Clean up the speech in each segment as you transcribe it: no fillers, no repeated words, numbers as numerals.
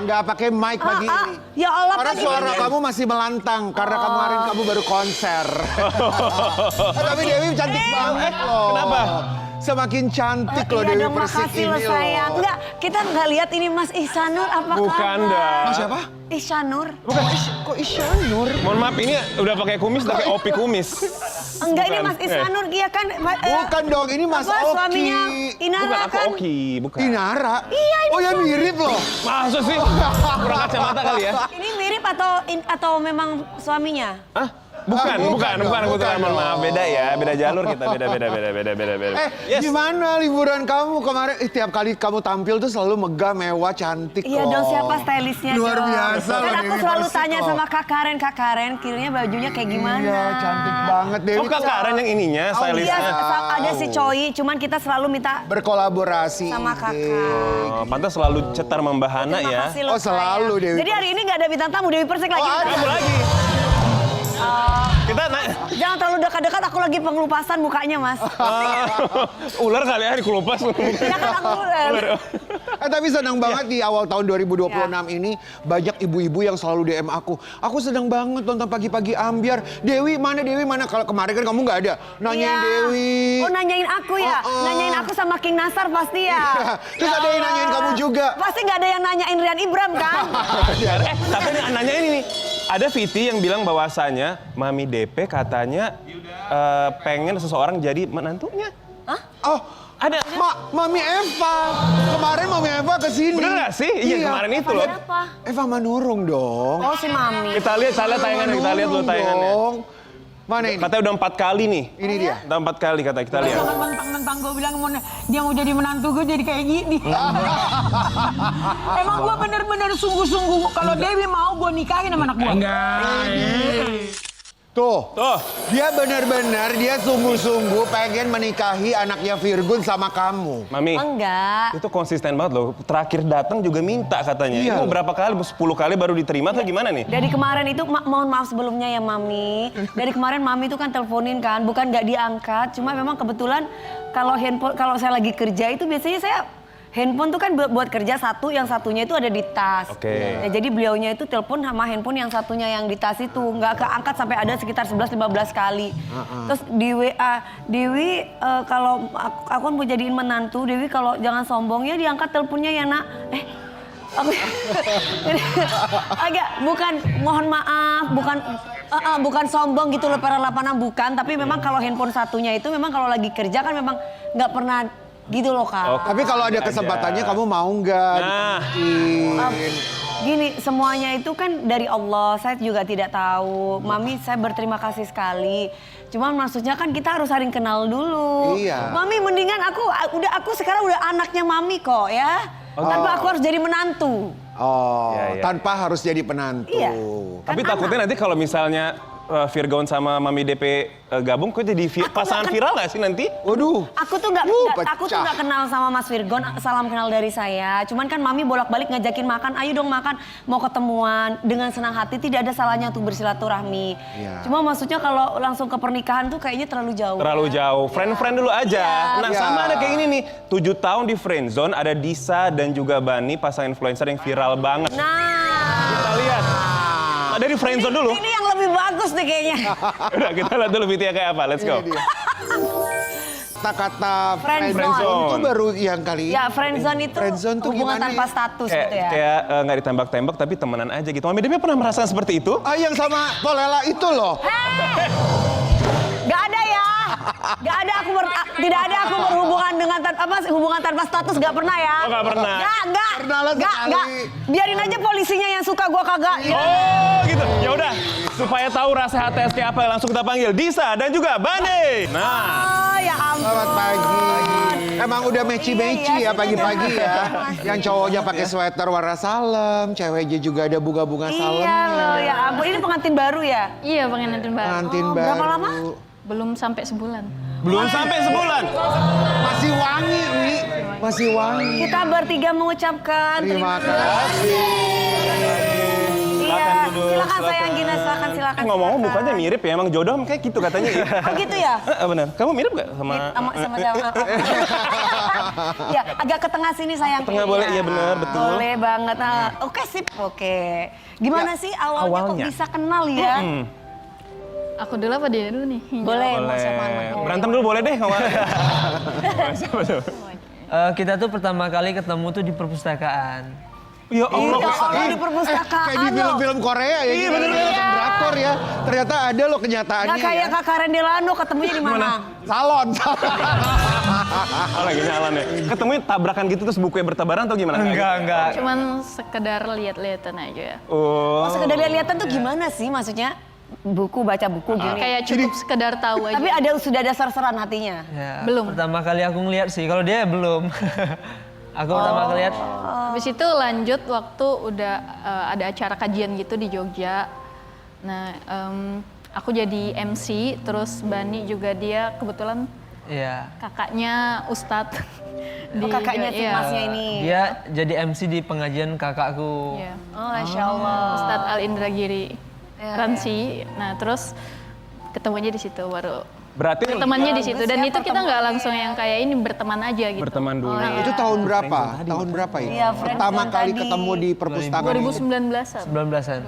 nggak pakai mic pagi ini. Ya Allah, karena suara kamu masih melantang karena kemarin kamu baru konser. Tapi Dewi cantik banget loh. Kenapa? Semakin cantik loh Dewi Persik ini loh. Sayang. Enggak, kita nggak lihat ini Mas Ihsanur apa Bukan dah. Mas siapa? Ihsanur. Bukan, kok Ihsanur? Mohon maaf, ini udah pakai kumis, tapi opi kumis. Enggak, ini Mas Ihsanur, dia kan... Bukan dong, ini Mas Oki. Suaminya Inara Bukan, aku kan? Oki, bukan. Inara? Iya, ini Oh ya mirip loh. Masa sih? Kurang kacamata kali ya? Ini mirip atau memang suaminya? Hah? Bukan. Kebetulan, mohon maaf, beda ya, beda jalur kita, beda. Yes. Gimana liburan kamu kemarin? Tiap kali kamu tampil tuh selalu megah, mewah, cantik Iya kok. dong, siapa stylistnya Luar dong. biasa Kan loh, aku Dewi selalu Persik tanya loh. sama Kak Karen, kiranya bajunya kayak gimana. Iya, cantik banget Dewi. Oh, Kak Karen yang ininya, Iya, stylistnya. ada si Choi, cuman kita selalu minta Berkolaborasi. sama ide. Kakak. Oh, pantas selalu cetar membahana Terima ya. kasih loh, Oh, selalu sayang. Dewi Jadi hari ini nggak ada bintang tamu, Dewi Persik lagi. ada. Kamu lagi. Kita Jangan terlalu dekat-dekat, aku lagi pengelupasan mukanya, Mas. ular kali ya dikelupas. Ya kan aku ular. Tapi senang banget di awal tahun 2026 ini banyak ibu-ibu yang selalu DM aku. Aku senang banget nonton pagi-pagi ambiar. Dewi mana? Kalau kemarin kan kamu nggak ada. Nanyain Iya. Dewi. Oh, nanyain aku ya? Nanyain aku sama King Nasar pasti ya? Terus ada yang nanyain kamu juga. Pasti nggak ada yang nanyain Rian Ibram kan? Tapi nanya ini nih. Ada Viti yang bilang bahwasanya Mami DP katanya pengen seseorang jadi menantunya. Hah? Oh, Ada. Mami Eva. Kemarin Mami Eva kesini. Bener gak sih? Iya, kemarin itu loh. Siapa? Eva Manurung dong. Oh, si Mami. Kita lihat tayangannya, kita lihat dulu tayangannya. Dong. Mana ini? Katanya udah 4 kali nih. Ini dia. Udah 4 kali kata kita lihat. Jangan mentang-mentang gue bilang dia mau jadi menantu gue jadi kayak gini. Emang gue bener-bener sungguh-sungguh kalau Dewi mau gue nikahin sama anak gue. Tuh. Tuh. Dia benar-benar dia sungguh-sungguh pengen menikahi anaknya Virgun sama kamu. Mami. Enggak. Itu konsisten banget loh. Terakhir datang juga minta katanya. Iya. Itu berapa kali? 10 kali baru diterima atau gimana nih? Dari kemarin itu, mohon maaf sebelumnya ya Mami. Dari kemarin Mami itu kan teleponin kan, bukan nggak diangkat. Cuma memang kebetulan kalau saya lagi kerja itu biasanya saya handphone tuh kan buat kerja satu, yang satunya itu ada di tas. Oke. Ya, jadi beliaunya itu telepon sama handphone yang satunya yang di tas itu. Nggak keangkat sampai ada sekitar 11-15 kali. Terus di WA, Dewi kalau aku kan mau jadiin menantu, Dewi kalau jangan sombong ya diangkat teleponnya ya nak. Aku agak mohon maaf, bukan sombong gitu loh para lapangan bukan, tapi memang kalau handphone satunya itu memang kalau lagi kerja kan memang nggak pernah gitu loh Kak. Tapi kalau ada kesempatannya kamu mau nggak? Nah. Gini, semuanya itu kan dari Allah, saya juga tidak tahu. Mami, saya berterima kasih sekali. Cuman maksudnya kan kita harus saling kenal dulu. Iya. Mami, mendingan aku sekarang udah anaknya Mami kok ya. Tanpa aku harus jadi menantu. Oh, Iya. tanpa harus jadi penantu. Iya. Tapi Kan takutnya nanti kalau misalnya Virgon sama Mami DP gabung, kok jadi pasangan viral gak sih nanti? Waduh. Aku tuh pecah. nggak kenal sama Mas Virgon, salam kenal dari saya. Cuman kan Mami bolak-balik ngajakin makan, ayo dong makan, mau ketemuan dengan senang hati, tidak ada salahnya untuk bersilaturahmi. Iya. Cuma maksudnya kalau langsung ke pernikahan tuh kayaknya terlalu jauh. Terlalu jauh, friend-friend dulu aja. Nah Iya. sama ada kayak ini nih, 7 tahun di friendzone, ada Disa dan juga Bani, pasangan influencer yang viral banget. Kita lihat. Nah, dari friendzone dulu. Ini yang lebih bagus nih kayaknya. Udah kita lihat dulu video kayak apa, let's go. Kata-kata Friendzone. friendzone itu baru yang kali ini. Ya, friendzone itu Friendzone tuh hubungan gimana tanpa ya? status gitu ya. Kayak nggak ditembak-tembak tapi temenan aja gitu. Mami Dewi pernah merasakan seperti itu? Ah, yang sama Polela itu loh. Gak ada ya. Tidak ada aku berhubungan dengan hubungan tanpa status gak pernah ya. Oh, nggak pernah. Gak. Pernah lah sekali. Biarin aja polisinya yang suka gua kagak. Oh gitu. Ya udah, supaya tahu rasa HTS kayak apa langsung kita panggil Disa dan juga Bani. Nah, Oh ya ampun. Selamat pagi. Emang udah meci-meci Iya, ya pagi-pagi sudah. ya. Yang cowoknya pakai sweater warna salem, ceweknya juga ada bunga-bunga salemnya. Iya loh ya ampun. Ini pengantin baru ya? Iya, pengantin baru. Pengantin baru. Berapa lama? Belum sampai sebulan. belum sampai sebulan. Masih wangi, Wi. Masih wangi. Kita bertiga mengucapkan Terima kasih. Iya, Silakan duduk, silakan sayang Gina, silakan. Ngomong-ngomong mukanya mirip ya, emang jodoh kayak gitu katanya ya. Oh gitu ya? Benar. Kamu mirip gak sama? Sama siapa? Ya, agak ke tengah sini sayang. Ke tengah boleh, iya benar, betul. Boleh banget. Oke sip, oke. Gimana sih awalnya kok bisa kenal ya? Aku dulu apa dia dulu nih? Boleh, mau Boleh. siapa mana? Berantem dulu boleh deh ngomong. Siapa tuh? Kita tuh pertama kali ketemu tuh di perpustakaan. Ya Allah. Ya Allah di perpustakaan Kayak di loh. film-film Korea ya. Iya bener drakor ya. Ternyata ada loh kenyataannya Nggak kayak ya. Kakak Rendelano ketemunya di mana? Salon. Oh lagi nyala nih. Ketemunya tabrakan gitu terus bukunya bertabaran atau gimana? Enggak. Cuman sekedar lihat-lihatan aja ya. Oh. Oh, sekedar lihat-lihatan tuh gimana sih maksudnya? Buku, baca buku gini. Kayak cukup sekedar tahu aja. Tapi sudah ada ser-seran hatinya? Ya, Belum. Pertama kali aku ngeliat sih, kalau dia belum. Aku pertama kali lihat. Habis itu lanjut waktu udah ada acara kajian gitu di Jogja. Nah, aku jadi MC, terus Bani juga dia kebetulan Iya. kakaknya Ustadz. Kakaknya si iya. masnya ini. Dia jadi MC di pengajian kakakku. Iya. Oh, Masya Allah. Ustadz Al Indragiri Ya, Ransi. Nah, terus ketemunya di situ baru. Berarti Bertemannya di situ dan ya itu kita nggak langsung yang kayak ini berteman aja gitu. berteman dulu. Itu tahun berapa? Tahun berapa ya? Iya, Pertama friendzone kali tadi. ketemu di perpustakaan. 2019-an. 19-an.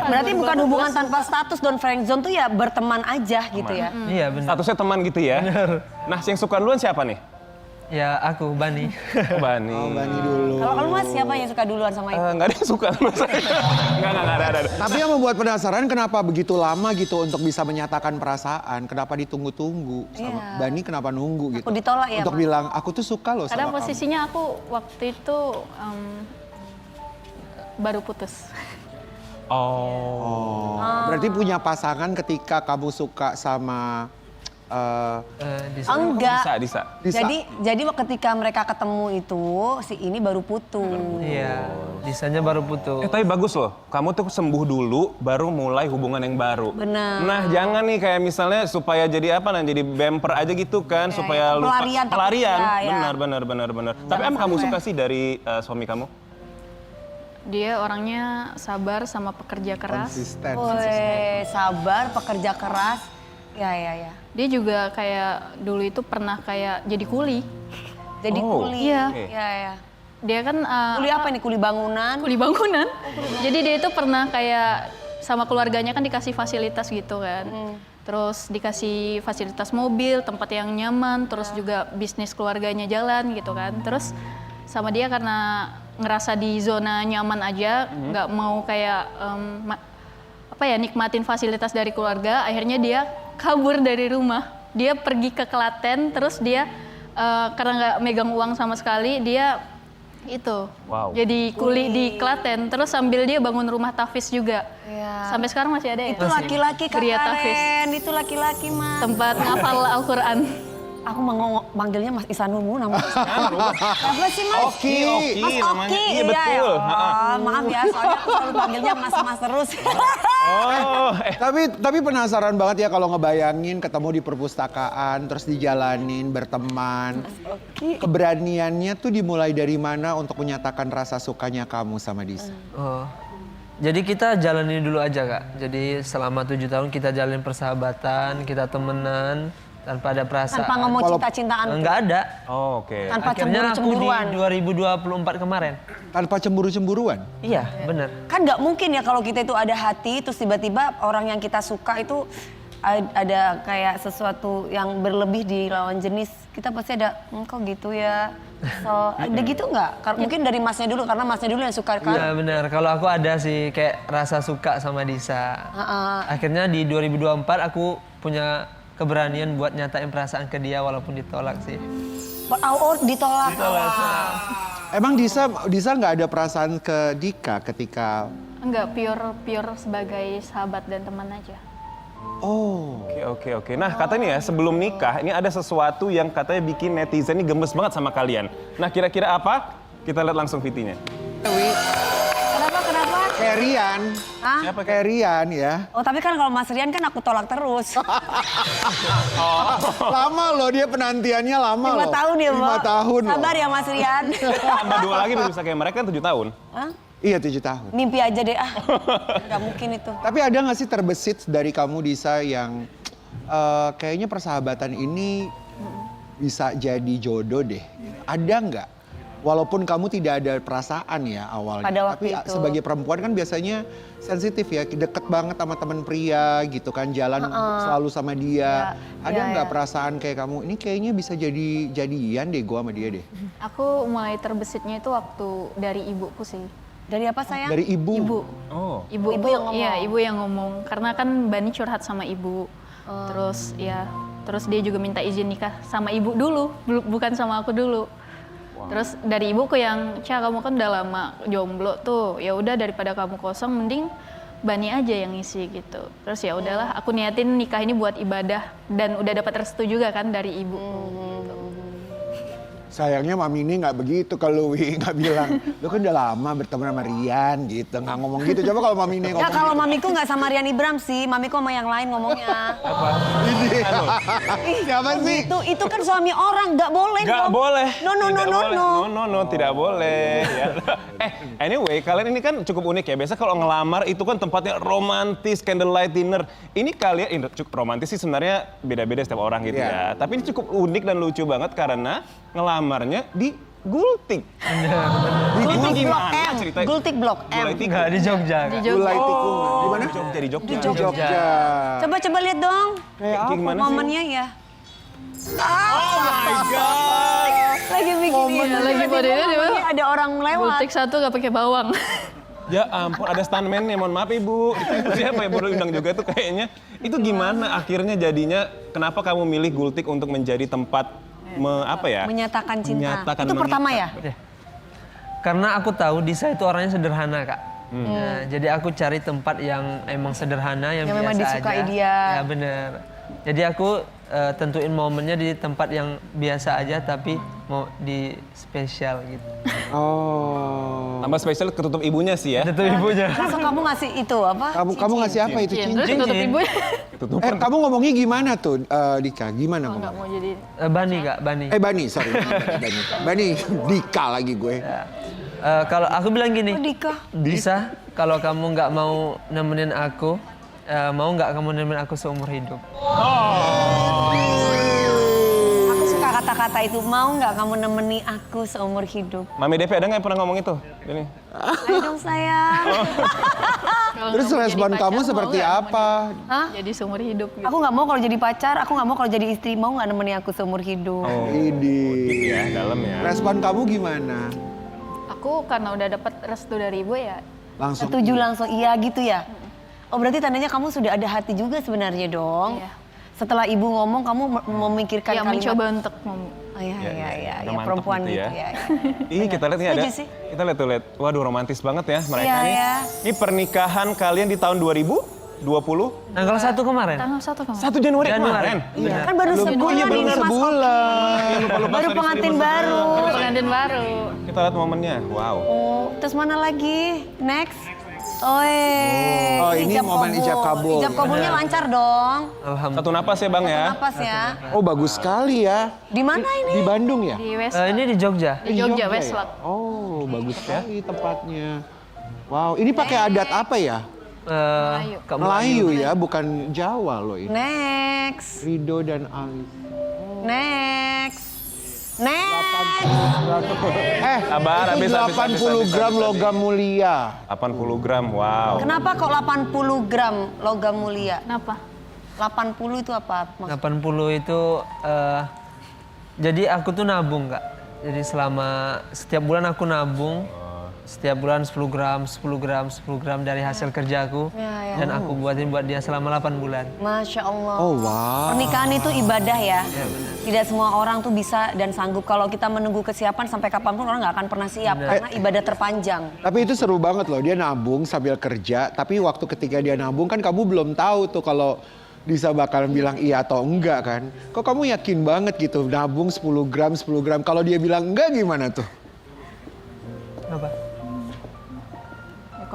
Berarti bukan hubungan tanpa status dan friendzone tuh ya berteman aja gitu ya? Iya benar. Statusnya teman gitu ya. Nah, yang suka duluan siapa nih? Ya aku, Bani. Oh, Bani. Oh, Bani dulu. Kalau kamu Mas siapa yang suka duluan sama itu? Enggak ada yang suka sama saya. Enggak ada. Tapi yang membuat penasaran kenapa begitu lama gitu untuk bisa menyatakan perasaan? Kenapa ditunggu-tunggu? Sama Iya. Bani kenapa nunggu gitu? Aku ditolak ya, Untuk Mak? bilang, aku tuh suka loh Kadang sama kamu. posisinya aku waktu itu baru putus. Oh. Berarti punya pasangan ketika kamu suka sama Di sana. Enggak. Bisa. Disa. Jadi ketika mereka ketemu itu si ini baru putus. Iya. Disanya baru putus. Tapi bagus loh, kamu tuh sembuh dulu, baru mulai hubungan yang baru. Benar. Nah jangan nih kayak misalnya supaya jadi apa, nah jadi bumper aja gitu kan, supaya lupa. pelarian, takut Pelarian, ya. benar. Tapi emang kamu suka sih dari suami kamu? Dia orangnya sabar sama pekerja keras. konsisten. Woi, sabar, pekerja keras. Ya. Dia juga kayak dulu itu pernah kayak jadi kuli. Jadi Oh. kuli. Iya. Ya. Dia kan Kuli apa nih? Kuli bangunan? kuli bangunan. Jadi dia itu pernah kayak sama keluarganya kan dikasih fasilitas gitu kan. Terus dikasih fasilitas mobil, tempat yang nyaman, terus juga bisnis keluarganya jalan gitu kan. Terus sama dia karena ngerasa di zona nyaman aja, nggak mau kayak nikmatin fasilitas dari keluarga, akhirnya dia kabur dari rumah. Dia pergi ke Klaten, terus dia karena nggak megang uang sama sekali, dia itu Wow. jadi kuli di Klaten, terus sambil dia bangun rumah tahfiz juga. Iya. Sampai sekarang masih ada ya? Itu laki-laki Kak Geria tahfiz. Karen, itu laki-laki Mas. Tempat ngafal Al-Quran. Aku mau manggilnya Mas Isanul mulu nama. Apa sih Mas? Oki. Mas namanya. Oki, Iya betul. Oh, maaf ya, soalnya aku selalu panggilnya Mas terus. Oh, Tapi penasaran banget ya kalau ngebayangin ketemu di perpustakaan, terus dijalanin, berteman. Keberaniannya tuh dimulai dari mana untuk menyatakan rasa sukanya kamu sama Disa? Oh. Jadi kita jalanin dulu aja Kak. Jadi selama 7 tahun kita jalin persahabatan, kita temenan tanpa ada perasaan. Tanpa ngomong cinta-cintaan. Enggak ada. oh, oke. Tanpa Akhirnya aku di cemburu-cemburuan. 2024 kemarin. Tanpa cemburu-cemburuan? Iya, bener. Kan nggak mungkin ya kalau kita itu ada hati, terus tiba-tiba orang yang kita suka itu ada kayak sesuatu yang berlebih di lawan jenis. Kita pasti ada, kok gitu ya. Ada gitu nggak? Mungkin dari Masnya dulu, karena Masnya dulu yang suka kan. Iya bener, kalau aku ada sih kayak rasa suka sama Disa. Akhirnya di 2024 aku punya keberanian buat nyatain perasaan ke dia walaupun ditolak sih. Ditolak. Emang Disa nggak ada perasaan ke Dika ketika... Enggak, pure sebagai sahabat dan teman aja. Oh. Oke. Nah katanya ya sebelum nikah ini ada sesuatu yang katanya bikin netizen ini gemes banget sama kalian. Nah kira-kira apa? Kita lihat langsung VT-nya. Kenapa? Kayak Rian. Hah? Siapa Kayak Rian ya. Oh tapi kan kalau Mas Rian kan aku tolak terus. Lama loh dia penantiannya lama 5 loh. tahun ya, Mbak. 5 tahun loh. Sabar ya Mas Rian. Tambah 2 lagi belum bisa kayak mereka kan 7 tahun. Hah? Iya 7 tahun. Mimpi aja deh Nggak mungkin itu. Tapi ada nggak sih terbesit dari kamu Disa yang kayaknya persahabatan ini bisa jadi jodoh deh. Ada nggak? Walaupun kamu tidak ada perasaan ya awalnya. Pada waktu tapi itu. sebagai perempuan kan biasanya sensitif ya. Deket banget sama teman pria gitu kan. Jalan selalu sama dia. Ada nggak perasaan kayak kamu, ini kayaknya bisa jadian deh gue sama dia deh. Aku mulai terbesitnya itu waktu dari ibuku sih. Dari apa sayang? Dari ibu. Ibu. Oh. Ibu yang ngomong. Iya, ibu yang ngomong. Karena kan Bani curhat sama ibu. Terus ya, terus dia juga minta izin nikah sama ibu dulu, bukan sama aku dulu. Terus dari ibuku yang, "Ca, kamu kan udah lama jomblo tuh. Ya udah daripada kamu kosong mending Bani aja yang ngisi," gitu. Terus ya udahlah, aku niatin nikah ini buat ibadah dan udah dapat restu juga kan dari ibu. Sayangnya Mami ini nggak begitu ke lu, Wi. Nggak bilang, lu kan udah lama berteman sama Rian gitu. Nggak ngomong gitu, coba kalau Mami ini ngomong. Ya kalau mamiku nggak sama Rian Ibram sih, mamiku sama yang lain ngomongnya. Ini. Siapa sih? Itu kan suami orang, nggak boleh. Gak dong. boleh. No, No, tidak boleh. Ya. Anyway, kalian ini kan cukup unik ya. Biasa kalau ngelamar itu kan tempatnya romantis, candlelight dinner. Ini kalian, cukup romantis sih sebenarnya beda-beda setiap orang gitu ya. Tapi ini cukup unik dan lucu banget karena ngelamarnya di Gultik. Gultik Blok gimana M. ceritanya? Gultik Blok M. Gulai tikung. Enggak, di Jogja. Di Kak. Jogja. Gulai tikung. Di mana? Jogja, di Jogja. Di Jogja. Jogja. Coba lihat dong Kayak gimana sih? momennya ya. Oh my God. Lagi bikin Iya, lagi modelnya di mana? ada orang lewat. Gultik 1 gak pakai bawang. Ya ampun, ada stuntman-nya, mohon maaf Ibu. Itu siapa ya, baru undang juga tuh kayaknya. Itu gimana akhirnya jadinya, kenapa kamu milih Gultik untuk menjadi tempat Menyatakan cinta. Menyatakan Itu pertama ya? Ya. Karena aku tahu Disa itu orangnya sederhana, Kak. Nah, jadi aku cari tempat yang emang sederhana, yang Yang biasa memang disukai aja. dia. Ya bener. Jadi aku tentuin momennya di tempat yang biasa aja, tapi mau di spesial gitu. Oh. Tambah spesial ketutup ibunya sih ya. Itu ibunya. Langsung kamu ngasih itu apa? Kamu ngasih apa itu Iya, cincin? terus tutup ibu. Kamu ngomongnya gimana tuh, Dika? Gimana Nggak ngomong? mau jadi. Bani, Kak, Bani. Bani, sorry. Bani, Dika lagi gue. Kalau aku bilang gini, Dika. Disa, kalau kamu nggak mau nemenin aku, mau nggak kamu nemenin aku seumur hidup? Aku suka kata-kata itu. Mau nggak kamu nemeni aku seumur hidup? Mami DP ada nggak yang pernah ngomong itu? Ini. Ayo dong sayang. Kalau Terus nggak mau respon jadi kamu pacar, seperti mau nggak apa? Hah? Jadi seumur hidup gitu. Aku nggak mau kalau jadi pacar, aku nggak mau kalau jadi istri. Mau nggak nemeni aku seumur hidup? Ini. Ya, dalam ya. Respon kamu gimana? Aku karena udah dapat restu dari ibu ya. Langsung. Setuju langsung iya gitu ya? Oh berarti tandanya kamu sudah ada hati juga sebenarnya dong? Iya. Setelah ibu ngomong, kamu memikirkan Ya kalimat. mencoba untuk Oh iya, iya, Udah mantep perempuan gitu gitu ya. ya. Ih, kita lihat nih ada. Setuju sih. Kita lihat tuh, lihat. Waduh, romantis banget ya mereka Iya, nih. ya. Ini pernikahan kalian di tahun 2020? Tanggal 1 kemarin. tanggal 1 kemarin. 1 Januari Januari. kemarin. Iya, kan baru sebulan Iya, nih belum Mas. sebulan. Baru pengantin baru. Pengantin baru. Kita lihat momennya. Wow. Oh, terus mana lagi? Next. Oh, Oh, ini momen ijab kabul. Ijab kabulnya lancar dong. Alhamdulillah. Satu napas ya Bang ya. Napas ya. Oh, bagus sekali ya. Di mana ini? Di Bandung ya? Di West. Ini di Jogja. Di Jogja, ya? Westlak. Oh, bagus sekali tempatnya. Wow, ini pakai adat apa ya? Kak Melayu ya, bukan Jawa loh ini. Next. Rido dan Alis. Next. Next. Sabar, itu habis, 80 gram logam mulia. 80 gram, wow. Kenapa kok 80 gram logam mulia? Kenapa? 80 itu apa? 80 itu jadi aku tuh nabung, Kak. Jadi selama setiap bulan aku nabung. Setiap bulan 10 gram, 10 gram, 10 gram dari hasil kerjaku. Ya. Dan aku buatin buat dia selama 8 bulan. Masya Allah. Oh, wow. Pernikahan itu ibadah ya. Tidak semua orang tuh bisa dan sanggup. Kalau kita menunggu kesiapan sampai kapanpun orang nggak akan pernah siap. Karena ibadah terpanjang. Tapi itu seru banget loh, dia nabung sambil kerja. Tapi waktu ketika dia nabung kan kamu belum tahu tuh kalau Disa bakalan bilang iya atau enggak kan. Kok kamu yakin banget gitu nabung 10 gram, 10 gram. Kalau dia bilang enggak gimana tuh? Apa?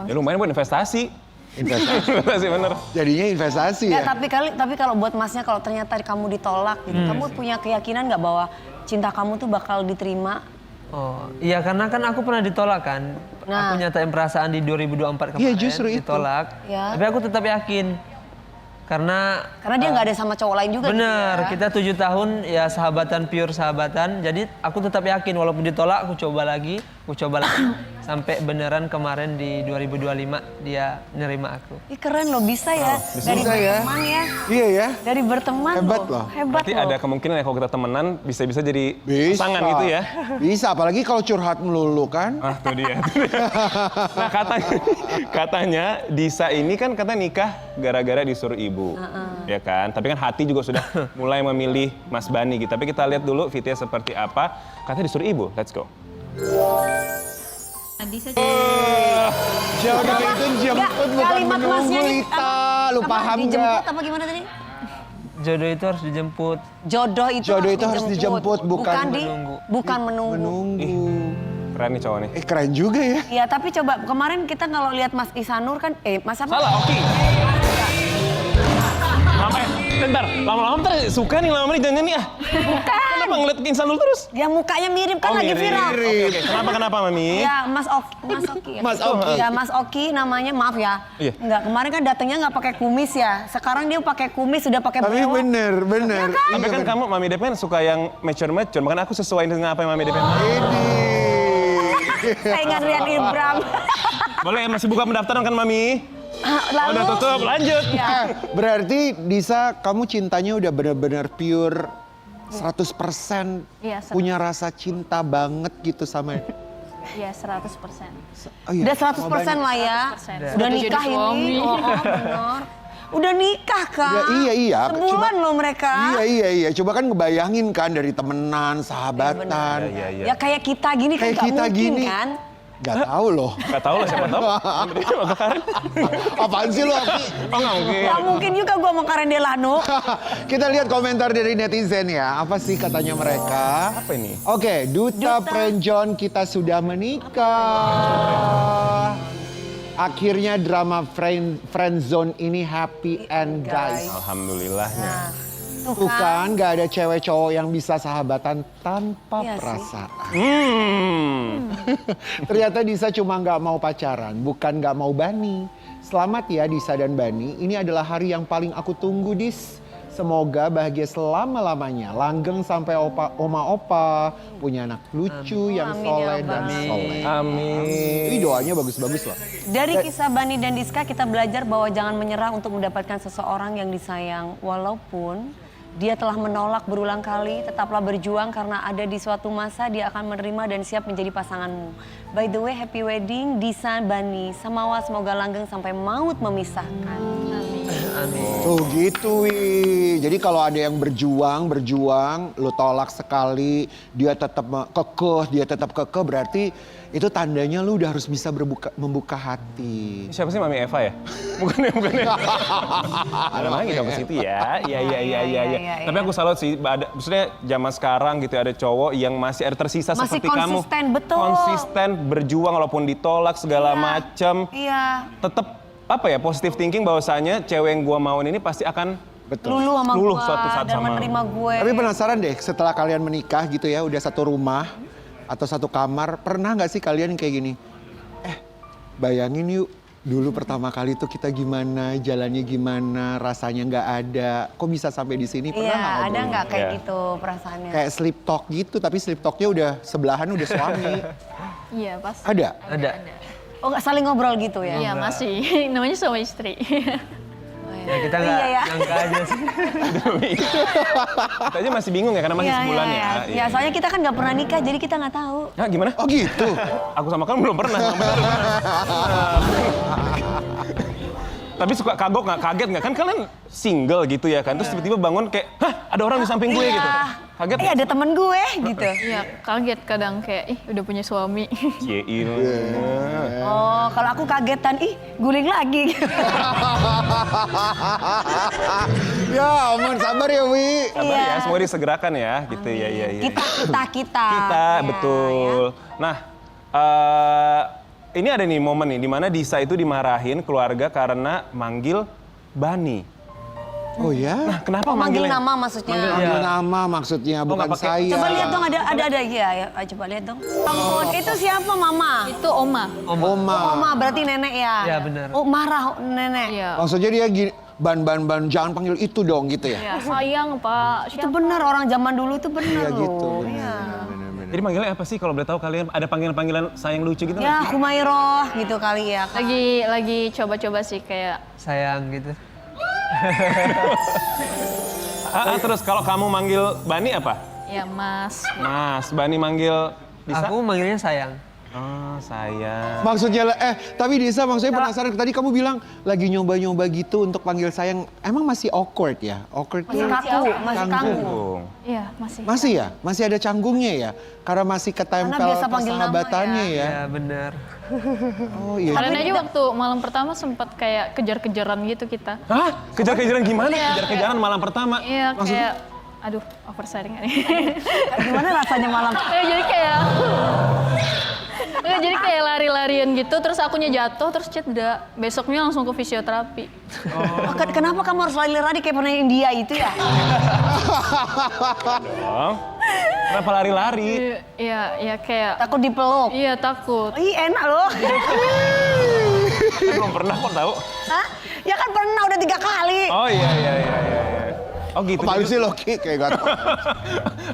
Ya lumayan buat investasi. Investasi. Investasi bener. Jadinya investasi Ya, ya. tapi kalau buat masnya kalau ternyata kamu ditolak gitu, kamu punya keyakinan nggak bahwa cinta kamu tuh bakal diterima? Oh, iya karena kan aku pernah ditolak kan. Nah. Aku nyatain perasaan di 2024 kemarin. Iya, justru itu. ditolak. Ya. Tapi aku tetap yakin. Karena Karena dia nggak ada sama cowok lain juga. bener, gitu ya. kita 7 tahun ya sahabatan, pure sahabatan. Jadi aku tetap yakin walaupun ditolak, aku coba lagi. Sampai beneran kemarin di 2025 dia nerima aku. Ih, keren loh, bisa ya. Dari Bisa ya. berteman ya. Iya ya. Dari berteman Hebat loh. Hebat Berarti loh. ada kemungkinan ya kalau kita temenan bisa-bisa jadi Bisa. pasangan gitu ya. Bisa, apalagi kalau curhat melulu kan. Ah, tuh dia. Nah, katanya Disa ini kan katanya nikah gara-gara disuruh ibu. Ya kan? Tapi kan hati juga sudah mulai memilih Mas Bani gitu. Tapi kita lihat dulu Vitya seperti apa. Katanya disuruh ibu. Let's go. Jodoh itu jemput bukan kalimat menunggu, masnya nih, Ita. Lu apa, paham dijemput nggak? apa gimana tadi? Jodoh itu harus dijemput. Jodoh itu, harus dijemput, bukan menunggu. Bukan menunggu. Menunggu. Keren nih cowok nih. Keren juga ya. Iya, tapi coba kemarin kita kalau lihat Mas Isanur kan, Mas apa? Salah, Oki. Ngapain? Bentar, lama-lama ntar suka nih lama-lama nih jangan nih ah. Bukan. Kenapa ngeliat insan dulu terus? Ya mukanya mirip kan lagi mirip. viral. Oke. Kenapa Mami? Ya, Mas Oki ya. Mas Oki. Ya, Mas Oki namanya, maaf ya. Iya. Enggak, kemarin kan datangnya nggak pakai kumis ya. Sekarang dia pakai kumis, sudah pakai Tapi brewok. bener. Tapi kan kamu Mami Depen suka yang mature, makanya aku sesuaiin dengan apa yang Mami Depen mau. Ini. Saingan Rian Ibram. Boleh masih buka pendaftaran kan Mami? Lalu, Udah tutup, lanjut. Ya. Berarti Disa, kamu cintanya udah bener-bener pure 100% Iya, 100%. punya rasa cinta banget gitu sama. Iya, 100%. Oh iya, Udah sama 100% Bani. lah ya. 100%. Udah Jadi nikah suami. ini. Oh, benar. Udah nikah kan? Iya. Sebulan loh mereka. Iya. Coba kan ngebayangin kan dari temenan, sahabatan. Iya. Ya kayak kita gini kan Kayak nggak kita mungkin gini. kan? Gak tahu loh. Gak tau lah siapa tau. Mami Depen sama Karen. Apaan sih lu, Oki? Oh nggak mungkin. Gak mungkin juga gue sama Karen Delano. Kita lihat komentar dari netizen ya. Apa sih katanya mereka? Apa ini? Oke, Duta Prenjon kita sudah menikah. Akhirnya drama friendzone ini happy end guys. Alhamdulillahnya. Tuh Tuh kan gak ada cewek cowok yang bisa sahabatan tanpa Iya sih. perasaan. Hmm. Ternyata Disa cuma gak mau pacaran, bukan gak mau Bani. Selamat ya Disa dan Bani, ini adalah hari yang paling aku tunggu Dis. Semoga bahagia selama-lamanya, langgeng sampai oma-opa, punya anak lucu yang Amin ya soleh dan Rabbal. soleh. Amin. Ini doanya bagus-bagus loh. Dari kisah Bani dan Diska kita belajar bahwa jangan menyerah untuk mendapatkan seseorang yang disayang. Walaupun dia telah menolak berulang kali, tetaplah berjuang karena ada di suatu masa dia akan menerima dan siap menjadi pasanganmu. By the way, happy wedding Disa Bani. Samawa semoga langgeng sampai maut memisahkan. Tuh gitu Wi. Jadi kalau ada yang berjuang, lu tolak sekali, dia tetap kekeh, berarti itu tandanya lu udah harus bisa membuka hati. Siapa sih Mami Eva ya? Bukan ya. Ada lagi dong ke situ ya. Iya. Tapi aku salut sih, maksudnya zaman sekarang gitu ada cowok yang masih ada tersisa Masih seperti kamu. konsisten, betul. Konsisten, berjuang walaupun ditolak segala macam. Iya. Tetap positive thinking bahwasanya cewek yang gua mauin ini pasti akan Betul. Lulu sama Luluh gue suatu saat dan sama. menerima gue. Tapi penasaran deh, setelah kalian menikah gitu ya, udah satu rumah atau satu kamar, pernah nggak sih kalian kayak gini? Bayangin yuk, dulu pertama kali tuh kita gimana, jalannya gimana, rasanya nggak ada. Kok bisa sampai di sini? Pernah Iya, nggak ada ngobrol? nggak kayak Iya. gitu perasaannya? Kayak sleep talk gitu, tapi sleep talknya udah sebelahan udah suami. Iya, pas. Ada? Ada. Oh, nggak saling ngobrol gitu ya? Iya, masih. Namanya suami istri. Ya kita nggak Iya, ya. nyangka aja sih. kita aja masih bingung ya karena masih sebulan ya. Iya, soalnya kita kan nggak pernah nikah, jadi kita nggak tahu. Hah, gimana? Oh gitu? Aku sama kamu belum pernah. Tapi suka kaget nggak? Kan kalian single gitu ya kan? Terus tiba-tiba bangun kayak, hah ada orang di samping gue Iya. gitu. Kaget nggak? Ada temen gue gitu. Iya, kaget kadang kayak, ih udah punya suami. Ciein. Oh, kalau aku kagetan, ih guling lagi. Ya ampun, sabar ya Wi. Sabar Iya. ya, semoga disegerakan ya gitu ya. Kita. Kita, Ya, betul. Nah, ini ada nih momen nih, dimana Disa itu dimarahin keluarga karena manggil Bani. Oh ya? Nah, kenapa Manggil manggilnya? nama maksudnya. Manggil nama maksudnya, bukan nggak pakai- saya. Coba lihat dong, ada ya. Coba lihat dong. Ampun, itu siapa mama? Itu Oma. Oma. Oma berarti nenek ya? Iya, benar. Oh, marah nenek. Iya. Maksudnya dia gini, ban, jangan panggil itu dong gitu ya. Ya sayang Pak. Itu benar orang zaman dulu itu benar Iya loh. gitu. Iya. Bener. Jadi manggilnya apa sih kalau boleh tahu kalian? Ada panggilan-panggilan sayang lucu gitu Ya, nggak? Humairoh gitu kali ya. Lagi coba-coba sih kayak Sayang gitu. Terus kalau kamu manggil Bani apa? ya Mas. Mas, Bani manggil Disa? Aku manggilnya sayang. Oh, sayang. Maksudnya, tapi Disa maksudnya penasaran, tadi kamu bilang lagi nyoba-nyoba gitu untuk panggil sayang, emang masih awkward ya? Awkward Masih tuh kaku, masih canggung. canggung. Iya masih. Masih ya? Masih ada canggungnya ya? Karena masih ketempel Karena biasa panggil nama persahabatannya ya? Ya benar. Oh iya. Kalian aja waktu malam pertama sempat kayak kejar-kejaran gitu kita. Hah? Kejar-kejaran gimana? Kejar-kejaran malam pertama? Iya kayak, aduh oversharing nggak nih? Gimana rasanya malam? Jadi kayak lari-larian gitu, terus akunya jatuh, terus cedera. Besoknya langsung ke fisioterapi. Kenapa kamu harus lari-lari kayak pernah India itu ya? Dong. Kenapa lari-lari? Iya kayak, Takut dipeluk. iya takut. Ih enak loh. Saya belum pernah kok tahu. Hah? Ya kan pernah udah 3 kali. Oh iya. Oh gitu. Apaan sih Loki? Kayak gak tau.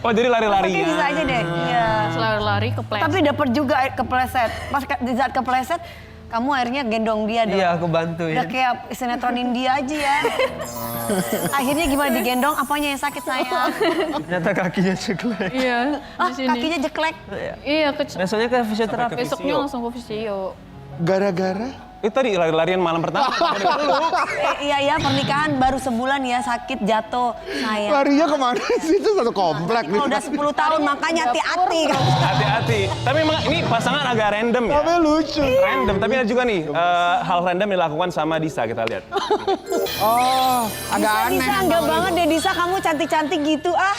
Oh jadi lari-lari Oke ya? bisa aja deh. Iya. Lari-lari kepleset. Tapi dapat juga kepleset. Pas di saat kepleset, kamu akhirnya gendong dia dong. Iya, aku bantuin. Udah kayak sinetron India aja ya. Akhirnya gimana digendong? Apanya yang sakit sayang? Ternyata kakinya ceklek. Iya, Ah, di sini. kakinya jeklek. Iya, Besoknya ke fisioterapi. besoknya langsung ke fisio. Gara-gara? Itu tadi lari-larian malam pertama. Iya pernikahan baru sebulan ya sakit jatuh sayang. Larinya kemana sih? Itu satu komplek nih. Kalau udah 10 tahun makanya hati-hati. Hati-hati. Tapi memang ini pasangan agak random ya? Tapi lucu. Random, tapi ada juga nih hal random yang dilakukan sama Disa, kita lihat. Oh, agak aneh. Disa enggak banget deh Disa, kamu cantik-cantik gitu ah.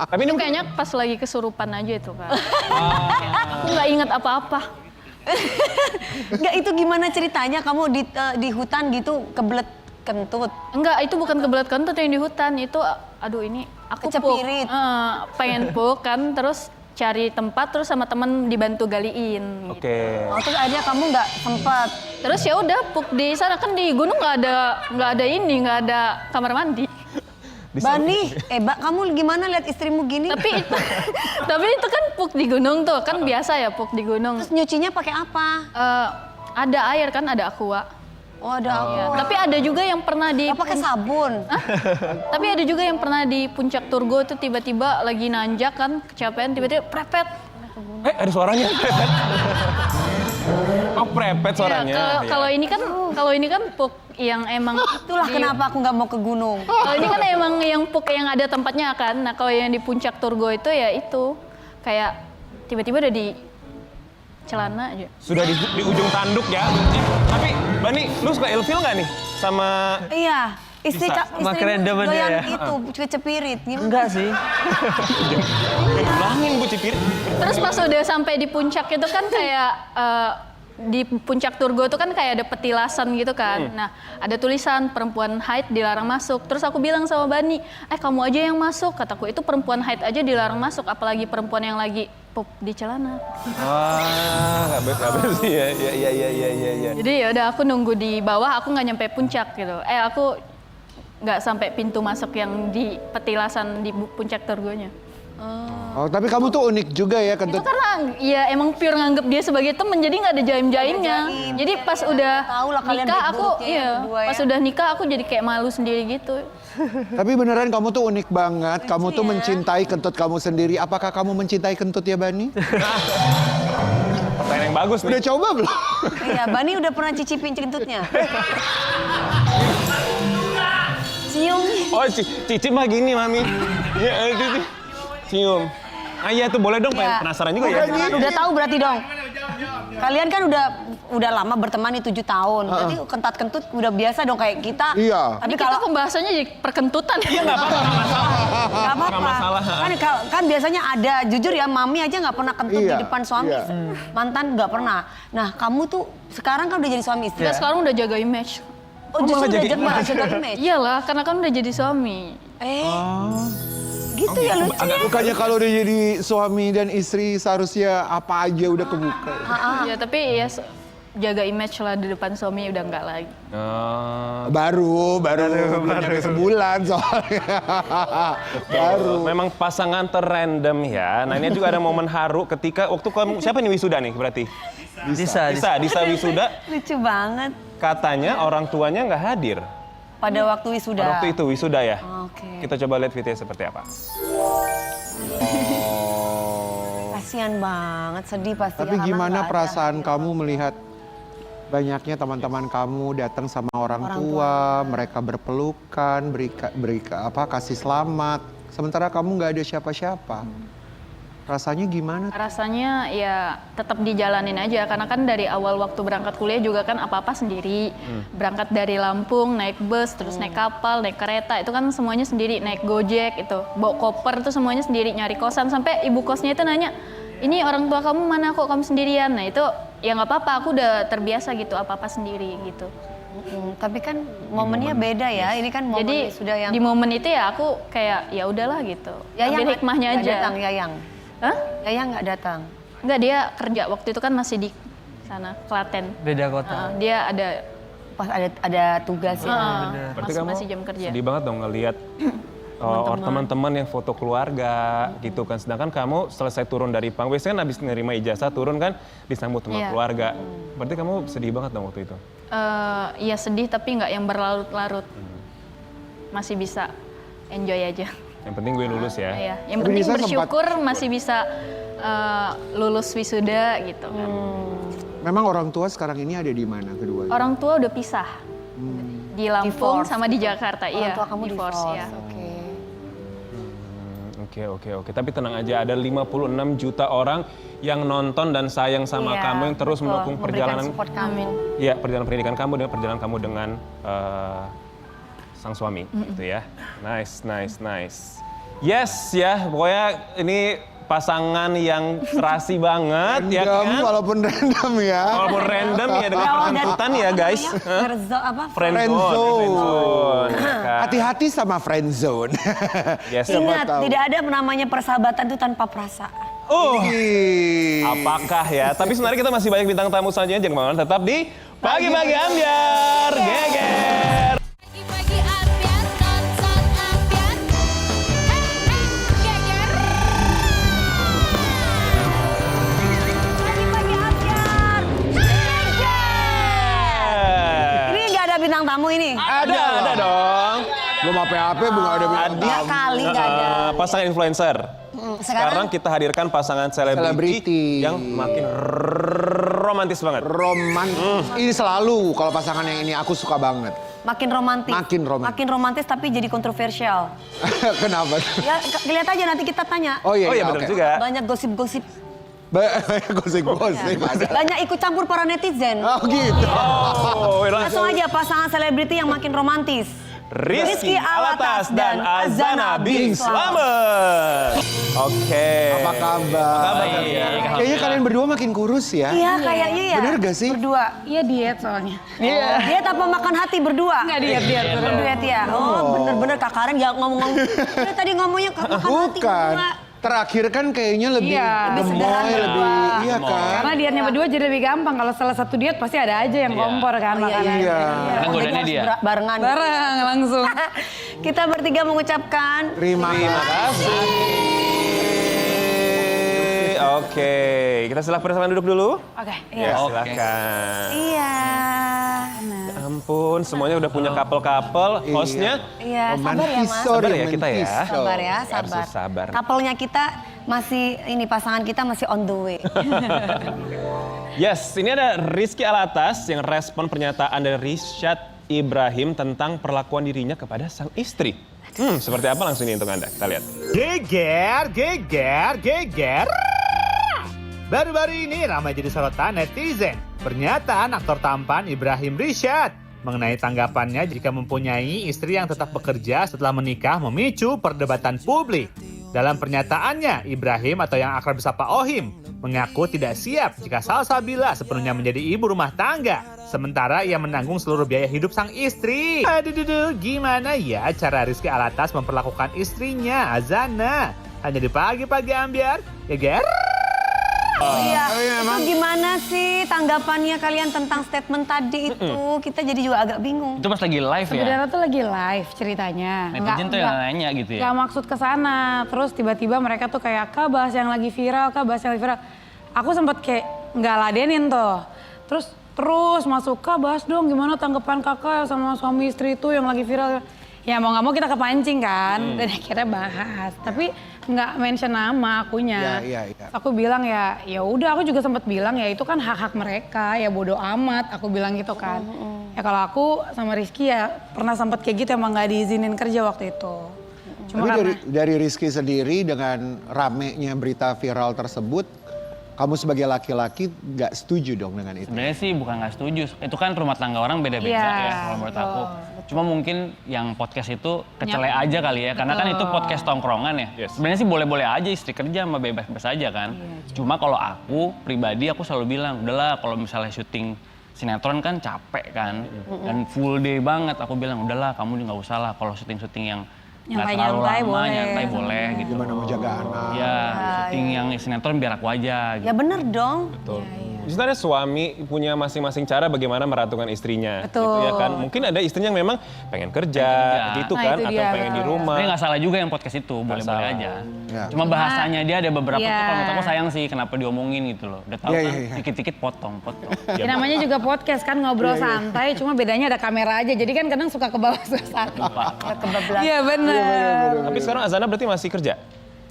Tapi ini Itu kayaknya pas lagi kesurupan aja itu kan. Aku nggak ingat apa-apa. Enggak itu gimana ceritanya kamu di hutan gitu kebelet kentut. Enggak, itu bukan kebelet kentut yang di hutan. Itu, aduh ini aku Kecepirit. pengen puk kan, terus cari tempat, terus sama temen dibantu galiin. Oke. Oh, terus akhirnya kamu nggak sempet. Terus ya udah puk di sana kan di gunung nggak ada kamar mandi. Bani, kamu gimana lihat istrimu gini? Tapi itu kan puk di gunung tuh, kan biasa ya puk di gunung. Terus nyucinya pakai apa? Ada air kan, ada aqua. Oh ada apa? Tapi ada juga yang pernah di Nggak pakai sabun. Tapi ada juga yang pernah di puncak Turgo tuh tiba-tiba lagi nanjak kan, kecapean tiba-tiba prepet. Ada suaranya. Oh prepet suaranya. Iya, kalau ini kan puk yang emang Itulah kenapa aku nggak mau ke gunung. Kalau ini kan emang yang puk yang ada tempatnya kan. Nah, kalau yang di puncak Turgo itu ya itu kayak tiba-tiba udah di celana aja. Sudah di ujung tanduk ya. Tapi Bani, lu suka ilfil nggak nih sama Iya, istri Bisa. Makin istrimu random aja doyan ya. itu kecepirit. Gimana? Enggak sih. ulangin Bu Cipir? Terus pas udah sampai di puncak itu kan kayak di puncak Turgo itu kan kayak ada petilasan gitu kan. Nah, ada tulisan perempuan haid dilarang masuk. Terus aku bilang sama Bani, kamu aja yang masuk. Kataku itu perempuan haid aja dilarang masuk, apalagi perempuan yang lagi pup di celana. Wah, nggak bersih ya. Iya. Jadi ya udah aku nunggu di bawah, aku nggak nyampe puncak gitu. Aku nggak sampai pintu masuk yang di petilasan di puncak Turgonya. Oh, tapi kamu tuh unik juga ya Itu kentut. karena ya emang pure nganggep dia sebagai temen, jadi nggak ada jaim-jaimnya. Jadi pas udah Tahu lah kalian nikah aku, baik-buruknya yang berdua ya. pas udah nikah aku jadi kayak malu sendiri gitu. Tapi beneran kamu tuh unik banget. Kamu tuh mencintai kentut kamu sendiri. Apakah kamu mencintai kentut ya, Bani? Pertanyaan yang bagus nih. Udah coba belum? Iya, Bani udah pernah cicipin kentutnya. Cium. Oh, Cici mah gini, Mami. Iya, Cici. Cium. Ah iya tuh boleh dong, pengen Iya. penasaran juga ya. Udah tahu berarti dong. Kalian kan udah lama berteman nih 7 tahun. Berarti kentat kentut udah biasa dong kayak kita. Iya. Tapi Ini kita kalau pembahasannya jadi perkentutan. Iya nggak apa-apa, nggak masalah. nggak apa-apa. Nggak masalah. Kan biasanya ada, jujur ya, mami aja nggak pernah kentut Iya, di depan suami. iya. Mantan nggak pernah. Nah, kamu tuh sekarang kan udah jadi suami istri. Kita sekarang udah jaga image. Oh, justru malah udah jaga jaga image. Iyalah, karena kan udah jadi suami. Gitu ya lucu ya. Bukannya kalau udah jadi suami dan istri seharusnya apa aja udah kebuka. Ya tapi ya jaga image lah di depan suami, udah enggak lagi. Baru belum nyampe sebulan soalnya. Baru. Memang pasangan terrandom ya. Nah ini juga ada momen haru ketika waktu kamu, siapa nih wisuda nih berarti? Disa. Disa wisuda, Lucu banget. katanya orang tuanya nggak hadir. Pada waktu wisuda. Pada waktu itu wisuda ya. Oke. Kita coba lihat videonya seperti apa. Kasian banget, sedih pasti. Tapi ya, karena gimana nggak ada. perasaan kamu melihat banyaknya teman-teman kamu datang sama orang tua, mereka berpelukan, kasih selamat, sementara kamu nggak ada siapa-siapa. Rasanya gimana? Rasanya ya tetap dijalanin aja, karena kan dari awal waktu berangkat kuliah juga kan apa-apa sendiri. Berangkat dari Lampung, naik bus, terus naik kapal, naik kereta, itu kan semuanya sendiri, naik Gojek, itu bawa koper itu semuanya sendiri, nyari kosan, sampai ibu kosnya itu nanya, ini orang tua kamu mana kok kamu sendirian? Nah itu ya nggak apa-apa, aku udah terbiasa gitu, apa-apa sendiri gitu. Tapi kan momennya beda ya, ini kan momen Jadi wisuda yang... di momen itu ya aku kayak ya udahlah gitu, Yayang ambil hikmahnya nggak aja. datang, Yayang. Hah? Yayang nggak datang. Enggak, dia kerja waktu itu kan masih di sana, Klaten. Beda kota. Dia ada Pas ada tugas ya. Berarti kamu masih jam kerja. sedih banget dong ngelihat teman-teman yang foto keluarga gitu kan. Sedangkan kamu selesai turun dari panggung, biasanya kan habis nerima ijazah turun kan disambut sama Iya. keluarga. Berarti kamu sedih banget dong waktu itu. Iya sedih tapi nggak yang berlarut-larut. Masih bisa enjoy aja. Yang penting gue lulus ya. Iya, yang Tapi penting Nisa bersyukur masih bisa lulus wisuda gitu kan. Memang orang tua sekarang ini ada di mana keduanya? Orang tua udah pisah. Di Lampung Divorce. sama di Jakarta. Orang Iya, tua kamu divorce, ya. Oke. Oke. Tapi tenang aja, ada 56 juta orang yang nonton dan sayang sama Iya, kamu, yang terus betul. mendukung Memberikan perjalanan support kami. Iya, perjalanan pendidikan kamu dan perjalanan kamu dengan sang suami, gitu ya. Nice. Yes ya, pokoknya ini pasangan yang serasi banget ya Random, kan. walaupun random ya. Walaupun random ya dengan penjemputan ya guys. Friendzone. ya kan? Hati-hati sama friend zone. Yes. Ingat, tahu. tidak ada namanya persahabatan itu tanpa perasaan. Apakah ya? Tapi sebenarnya kita masih banyak bintang tamu selanjutnya. Jangan kemana-mana, tetap di Pagi-Pagi Ambyar. Geger. Pagi-pagi ambiar, nonton ambiar. Geger. Pagi-pagi Ambyar. Ini nggak ada bintang tamu ini? Ada dong. Belum apa-apa, belum ada bintang Nggak tamu. kali nggak ada. Pasangan influencer. Sekarang kita hadirkan pasangan selebriti Selebriti. yang makin romantis banget. Ini selalu kalau pasangan yang ini aku suka banget. Makin romantis. Makin romantis tapi jadi kontroversial. Kenapa? Ya, lihat aja nanti kita tanya. Oh iya benar oke. juga. Banyak gosip-gosip. Gosip-gosip. Banyak ikut campur para netizen. Oh gitu. Oh, Langsung aja pasangan selebriti yang makin romantis. Rizky Alatas dan Azana bin Slamet. Oke. Apa kabar? Apa kabar kalian? Kayaknya kalian berdua makin kurus ya. Iya kayaknya ya. Bener gak sih? Berdua. Iya diet soalnya. Diet apa makan hati berdua? Enggak diet. Duet ya. Oh bener-bener Kak Karen gak ngomong-ngomong. Dia tadi ngomongnya makan hati Bukan. berdua. Terakhir kan kayaknya lebih Iya, lebih sederhana. gemoy, lebih iya kan. Karena dietnya berdua jadi lebih gampang. Kalau salah satu diet pasti ada aja yang kompor kan makannya. Iya. Karena godaannya dia. Barengan. Bareng langsung. Kita bertiga mengucapkan Terima kasih. Oke, kita silakan duduk dulu. Oke. Ya, silakan. iya. Ya ampun, semuanya udah punya couple-couple. Hostnya Iya, sabar ya Mas. sabar ya kita ya. Sabar ya, sabar. Harus sabar. Couple-nya kita masih, pasangan kita masih on the way. Yes, ini ada Rizky Alatas yang respon pernyataan dari Rishad Ibrahim tentang perlakuan dirinya kepada sang istri. Seperti apa langsung ini untuk Anda? Kita lihat. Geger. Baru-baru ini ramai jadi sorotan netizen. Pernyataan aktor tampan Ibrahim Rishad mengenai tanggapannya jika mempunyai istri yang tetap bekerja setelah menikah memicu perdebatan publik. Dalam pernyataannya, Ibrahim atau yang akrab disapa Ohim mengaku tidak siap jika Salsabila sepenuhnya menjadi ibu rumah tangga. Sementara ia menanggung seluruh biaya hidup sang istri. Aduh, gimana ya cara Rizky Alatas memperlakukan istrinya, Azana? Hanya di Pagi-Pagi Ambyar, Geger. Iya, Tapi memang- itu gimana sih tanggapannya kalian tentang statement tadi itu? Kita jadi juga agak bingung. Itu pas lagi live ya? Sebenarnya tuh lagi live ceritanya. Netizen tuh yang nanya gitu ya? Nggak maksud ke sana. Terus tiba-tiba mereka tuh kayak, Kak bahas yang lagi viral, Kak bahas yang lagi viral. Aku sempet kayak nggak ladenin tuh. Terus masuk, Kak bahas dong gimana tanggapan kakak sama suami istri itu yang lagi viral. Ya mau nggak mau kita kepancing kan, dan akhirnya bahas. Tapi nggak mention nama akunya. Iya. Aku bilang ya udah, aku juga sempat bilang ya itu kan hak-hak mereka, ya bodo amat. Aku bilang gitu kan. Ya kalau aku sama Rizky ya pernah sempat kayak gitu, emang nggak diizinin kerja waktu itu. Cuma Tapi karena dari Rizky sendiri dengan ramenya berita viral tersebut, kamu sebagai laki-laki nggak setuju dong dengan itu? Sebenarnya sih bukan nggak setuju. Itu kan rumah tangga orang beda-beda Iya, ya kalau menurut aku. Cuma mungkin yang podcast itu kecele aja kali ya. Karena kan itu podcast tongkrongan ya. Yes. Sebenarnya sih boleh-boleh aja istri kerja sama bebas-bebas aja kan. Cuma kalau aku pribadi aku selalu bilang, udahlah kalau misalnya syuting sinetron kan capek kan. Dan full day banget. Aku bilang, udahlah kamu nggak usah lah kalau syuting-syuting yang nggak terlalu Nyantai-nyantai lama, boleh. nyantai boleh gitu. Gimana menjaga anak? Ya, syuting yang sinetron biar aku aja gitu. Ya bener dong. Betul. Sebenarnya suami punya masing-masing cara bagaimana meratukan istrinya. Betul. Gitu ya kan. Mungkin ada istrinya yang memang pengen kerja gitu Nah, kan, itu atau dia, pengen di betul. rumah. Sebenarnya nggak salah juga yang podcast itu, boleh-boleh salah. aja. Ya. Cuma bahasanya dia ada beberapa Iya. tuh kalau menurut aku sayang sih kenapa diomongin gitu loh. Udah tahu Iya, kan, iya. dikit-dikit potong. ya namanya juga podcast kan ngobrol santai, cuma bedanya ada kamera aja. Jadi kan kadang suka ke bawah suasana. Ya kebablasan. Iya bener. Tapi sekarang Azana berarti masih kerja?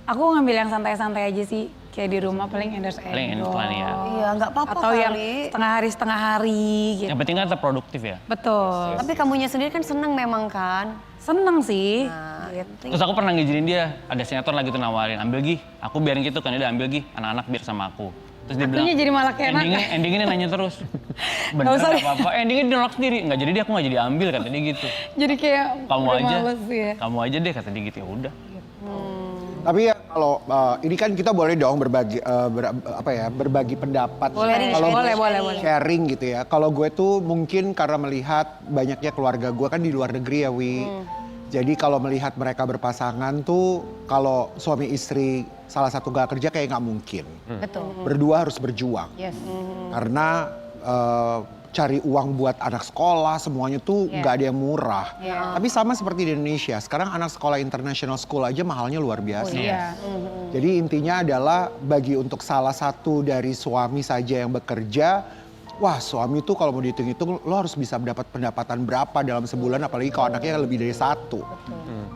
Aku ngambil yang santai-santai aja sih. Kayak di rumah paling endorse Paling endorse lah nih ya. Iya nggak apa-apa Atau yang kali. setengah hari gitu. Yang penting kan tetap produktif ya. Betul. Tapi kamunya sendiri kan seneng memang kan? Seneng sih. Nah, gitu. Terus aku pernah ngizinin dia, ada sinetron lagi tuh nawarin, ambil Gi. Aku biarin gitu kan, dia udah ambil Gi, anak-anak biar sama aku. Terus dia bilang, Akunya jadi malah kayak enak. endingnya dia nanya terus. Bener usah nggak apa-apa, endingnya dia nolak sendiri. Nggak jadi dia, aku nggak jadi ambil, kata dia gitu. Jadi kayak Kamu udah aja, males ya. kamu aja deh, kata dia gitu, ya udah. Tapi ya kalau ini kan kita boleh dong berbagi berbagi pendapat. Boleh, Kalau boleh. sharing gitu ya. Kalau gue tuh mungkin karena melihat banyaknya keluarga gue kan di luar negeri ya Wi. Jadi kalau melihat mereka berpasangan tuh kalau suami istri salah satu gak kerja kayak nggak mungkin. Betul. Berdua harus berjuang. Yes. Karena cari uang buat anak sekolah semuanya tuh nggak ada yang murah. Tapi sama seperti di Indonesia, sekarang anak sekolah international school aja mahalnya luar biasa. Iya. Jadi intinya adalah bagi untuk salah satu dari suami saja yang bekerja, wah suami tuh kalau mau dihitung-hitung lo harus bisa mendapat pendapatan berapa dalam sebulan, apalagi kalau anaknya lebih dari satu.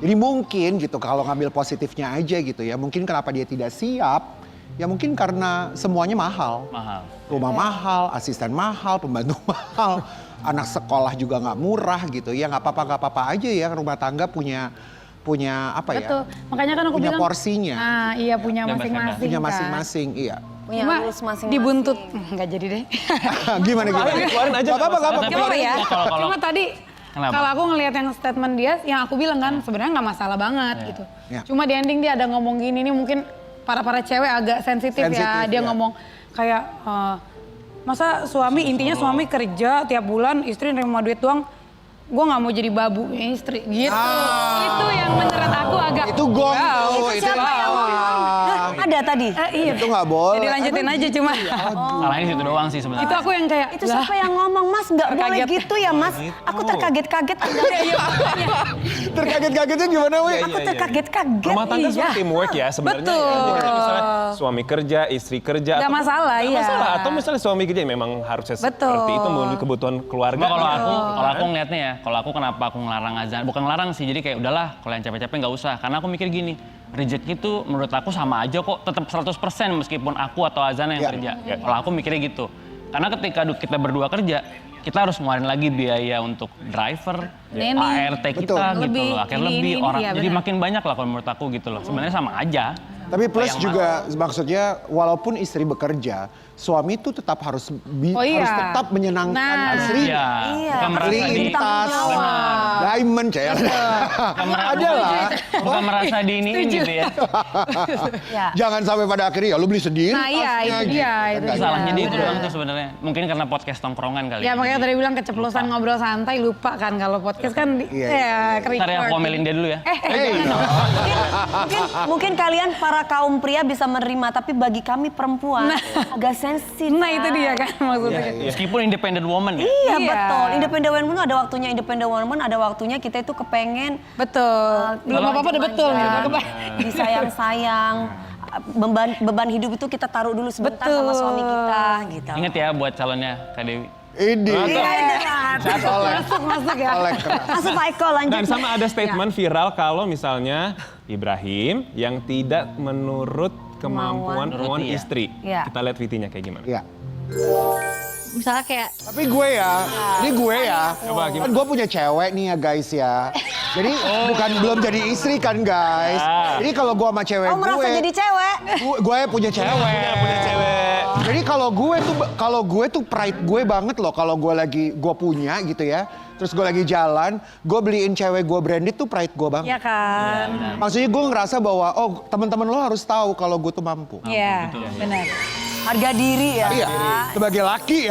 Jadi mungkin gitu kalau ngambil positifnya aja gitu ya, mungkin kenapa dia tidak siap, ya mungkin karena semuanya mahal. Mahal. Rumah mahal, asisten mahal, pembantu mahal, anak sekolah juga nggak murah gitu. Ya nggak apa-apa aja ya rumah tangga punya apa ya? Betul. Makanya kan aku Punya bilang. porsinya. Ah, iya punya Bebas masing-masing. Punya kan. masing-masing, iya. Punya Cuma rules masing-masing. dibuntut, nggak jadi deh. Gimana? Keluarin aja, Gak apa-apa, nggak gak masalah. apa-apa. Cuma ya, Kalau- cuma tadi Kenapa? kalau aku ngelihat yang statement dia, yang aku bilang kan sebenarnya nggak masalah banget gitu. Ya. Cuma di ending dia ada ngomong gini, ini mungkin para cewek agak sensitif ya. Dia ya. ngomong kayak, masa suami, intinya suami kerja tiap bulan, istri nerima duit doang, gue nggak mau jadi babu istri gitu. Itu yang menurut aku agak. Itu gong wow. tuh, Itu siapa yang ngomong? Hah, ada tadi? Iya. Itu nggak boleh. Jadi lanjutin aja cuma. Salahnya situ doang sih sebenarnya. Itu aku yang kayak. Itu siapa yang ngomong, Mas? Nggak boleh Terkaget. gitu ya, Mas? Aku terkaget-kaget. Terkaget-kagetnya gimana, Wi? Aku terkaget-kaget. Rumah tangga Iya. seperti teamwork ya sebenarnya. Betul. Ya. Jadi misalnya suami kerja, istri kerja. Nggak atau- masalah, nggak iya. masalah. Atau misalnya suami kerja memang harusnya seperti itu memenuhi kebutuhan keluarga. Cuma kalau aku ngeliatnya ya, kalau aku kenapa aku ngelarang azan, bukan ngelarang sih, jadi kayak udahlah kalau yang capek-capek nggak usah. Karena aku mikir gini, rezeki itu menurut aku sama aja kok, tetap 100% meskipun aku atau azan yang Ya. kerja. Kalau aku mikirnya gitu. Karena ketika kita berdua kerja, kita harus ngeluarin lagi biaya untuk driver, Ini. ART kita Betul. gitu Lebih, loh. Akhirnya ini, lebih ini, orang, iya, jadi benar. makin banyak lah kalau menurut aku gitu loh. Sebenarnya sama aja. Tapi plus juga maksudnya walaupun istri bekerja, suami itu tetap harus Oh iya. harus tetap menyenangkan Nah. istri. Iya, Iya. bukan merasa Beliin di... tas, Benar. diamond, cel. Ada lah. Bukan merasa diiniin gitu ya. Ya. Jangan sampai pada akhirnya ya lu beli sendiri. Nah, iya, tasnya, itu gitu. dia, Kan itu nggak dia. Salahnya dia itu Benar. doang tuh sebenarnya. Mungkin karena podcast tongkrongan kali. Ya makanya tadi bilang keceplosan ngobrol santai, lupa kan kalau podcast kan Iya, ya Ntar ya aku omelin dia dulu ya. Hey, Mungkin kalian para kaum pria bisa menerima, tapi bagi kami perempuan agak sensitif. Nah itu dia kan maksudnya. Meskipun independent woman ya. Iya, Iya. betul. Independent woman ada waktunya independent woman, ada waktunya kita itu kepengen Betul. Belum apa-apa udah betul. disayang-sayang. Beban hidup itu kita taruh dulu sebentar Betul. sama suami kita gitu. Ingat ya buat calonnya Kak Dewi. Ini. Masuk ya. Oleh keras. Masuk Pak Eko lanjut. Dan sama ada statement viral kalau misalnya Ibrahim yang tidak menurut kemampuan Menurut dia. istri. Iya. Kita lihat VT-nya kayak gimana. Ya. Misalnya kayak Tapi gue ya, ini gue ya. Coba gimana? Kan gue punya cewek nih ya guys ya. Jadi bukan belum jadi istri kan guys. Ah. Jadi kalau gue sama cewek Oh merasa gue, jadi cewek? gue punya cewek. Punya cewek. Jadi kalau gue tuh pride gue banget loh kalau gue punya gitu ya. Terus gue lagi jalan, gue beliin cewek gue branded tuh pride gue banget. Iya kan. Maksudnya gue ngerasa bahwa oh teman-teman lo harus tahu kalau gue tuh mampu. Iya, benar. Harga diri ya. Iya, sebagai laki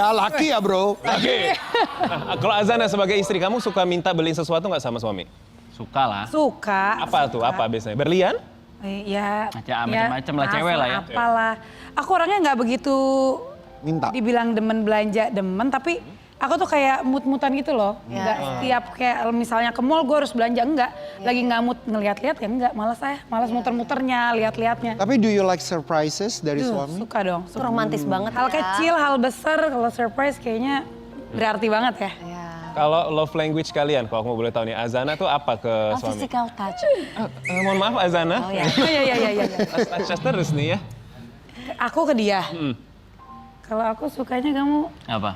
ya bro. Oke. Nah, kalau Azana sebagai istri kamu suka minta beliin sesuatu nggak sama suami? Suka lah. Suka. Apa tuh? Apa biasanya? Berlian? Iya. Macam-macam lah, cewek lah ya. Apalah. Aku orangnya nggak begitu Minta. dibilang demen belanja demen, tapi aku tuh kayak mut-mutan gitu loh. Nggak setiap kayak misalnya ke mall gue harus belanja, enggak. Lagi nggak mood ngeliat-liat ya enggak. Malas muter-muternya, lihat-lihatnya. Tapi do you like surprises dari suami? Suka dong. Itu romantis banget Hal ya. kecil, hal besar, kalau surprise kayaknya berarti banget ya. Kalau love language kalian, kalau aku boleh tahu nih, Azana tuh apa ke suami? Physical touch. Mohon maaf Azana. Oh ya. Iya. Touch terus nih ya. Aku ke dia. Kalau aku sukanya kamu, Apa?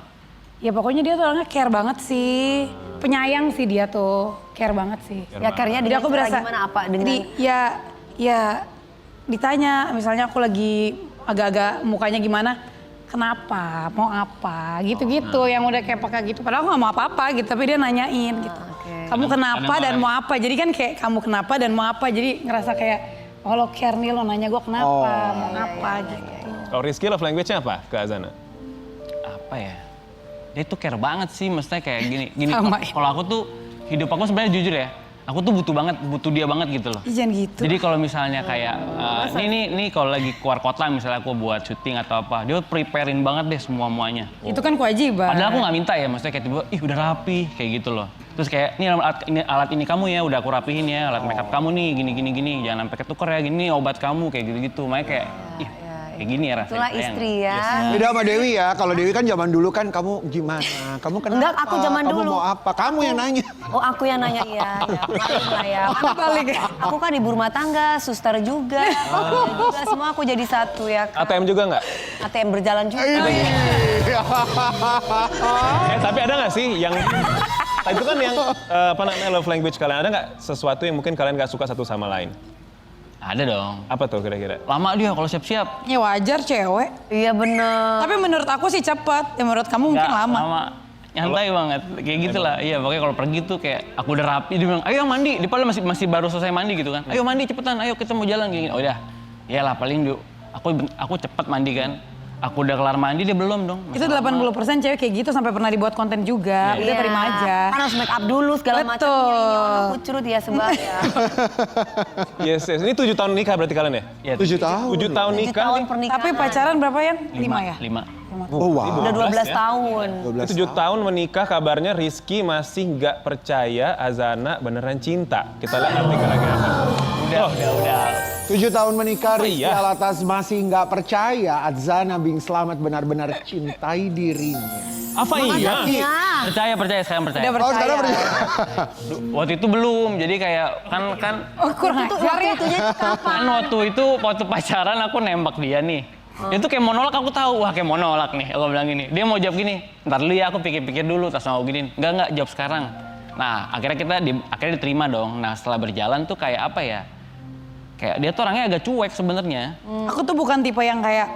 ya pokoknya dia tuh orangnya care banget sih. Penyayang sih dia tuh, care banget sih. Ya karena Jadi aku berasa gimana apa dengan Jadi ya ditanya misalnya aku lagi agak-agak mukanya gimana, kenapa, mau apa, gitu-gitu yang udah kayak pakai gitu. Padahal aku gak mau apa-apa gitu, tapi dia nanyain gitu. Kamu kenapa dan mau apa? Jadi kan kayak kamu kenapa dan mau apa? Jadi ngerasa kayak oh lo care nih, lo nanya gue kenapa, mau apa gitu. Kalau Rizky love language-nya apa ke Azana? Apa ya? Dia tuh care banget sih, maksudnya kayak gini. Sama. Kalau aku tuh hidup aku sebenarnya jujur ya, aku tuh butuh dia banget gitu loh. Jangan gitu. Jadi kalau misalnya kayak nih kalau lagi keluar kota misalnya aku buat syuting atau apa, dia preparein banget deh semuanya. Itu kan kewajiban. Padahal aku nggak minta ya, maksudnya kayak tiba, ih udah rapi kayak gitu loh. Terus kayak ini alat ini kamu ya, udah aku rapihin ya, alat makeup kamu nih gini, jangan sampai ketuker ya, gini obat kamu kayak gitu-gitu. Makanya kayak ih kayak gini ya rasanya. Itulah sayang. istri ya. Beda sama Dewi ya, kalau Dewi kan zaman dulu kan kamu gimana? Kamu kenapa? Enggak, aku zaman kamu dulu. mau apa? Kamu yang nanya. Oh aku yang nanya ya. Maklum lah ya. Aku kan ibu rumah tangga, suster juga. juga semua aku jadi satu ya. Kak. ATM juga nggak? ATM berjalan juga. Tapi ada nggak sih yang itu kan yang apa namanya love language kalian, ada nggak sesuatu yang mungkin kalian nggak suka satu sama lain? Ada dong. Apa tuh kira-kira? Lama dia kalau siap-siap. Ya wajar cewek. Iya bener. Tapi menurut aku sih cepet, ya menurut kamu mungkin Nggak, lama. Nyantai banget, kayak gitulah. Iya, pokoknya kalau pergi tuh kayak aku udah rapi, dia bilang, ayo mandi. Dia paling masih baru selesai mandi gitu kan. Ayo mandi cepetan, ayo kita mau jalan gini. Oh udah, iyalah paling aku cepet mandi kan. Aku udah kelar mandi, dia belum dong. Itu 80% cewek kayak gitu sampai pernah dibuat konten juga. Udah Iya. terima aja. Kan harus make up dulu segala macam. Betul. Kucurut ya sebab ya. Yes. Ini 7 tahun nikah berarti kalian ya? Iya, 7 tahun. 7 tahun 7 nikah tahun nih. pernikahan. Tapi pacaran berapa ya? 5 ya? 5. Oh wow. Udah 12 tahun. 12 7 tahun menikah, kabarnya Rizky masih nggak percaya Azana beneran cinta. Kita lihat artikel lagi apa. Udah. 7 tahun menikah, Oh, Rizky iya. Alatas masih nggak percaya Azana Bing Slamet benar-benar cintai dirinya. Apa iya? Percaya, sekarang percaya. Udah Oh sekarang percaya. percaya. Waktu itu belum, jadi kayak kan Oh kurang ajar ya. kan waktu pacaran aku nembak dia nih. Dia tuh kayak monolak, aku tahu, wah kayak monolak nih. Aku bilang gini, dia mau jawab gini, ntar dulu ya aku pikir-pikir dulu, terus mau gini. Enggak, jawab sekarang. Nah akhirnya akhirnya diterima dong. Nah setelah berjalan tuh kayak apa ya? Kayak dia tuh orangnya agak cuek sebenarnya. Aku tuh bukan tipe yang kayak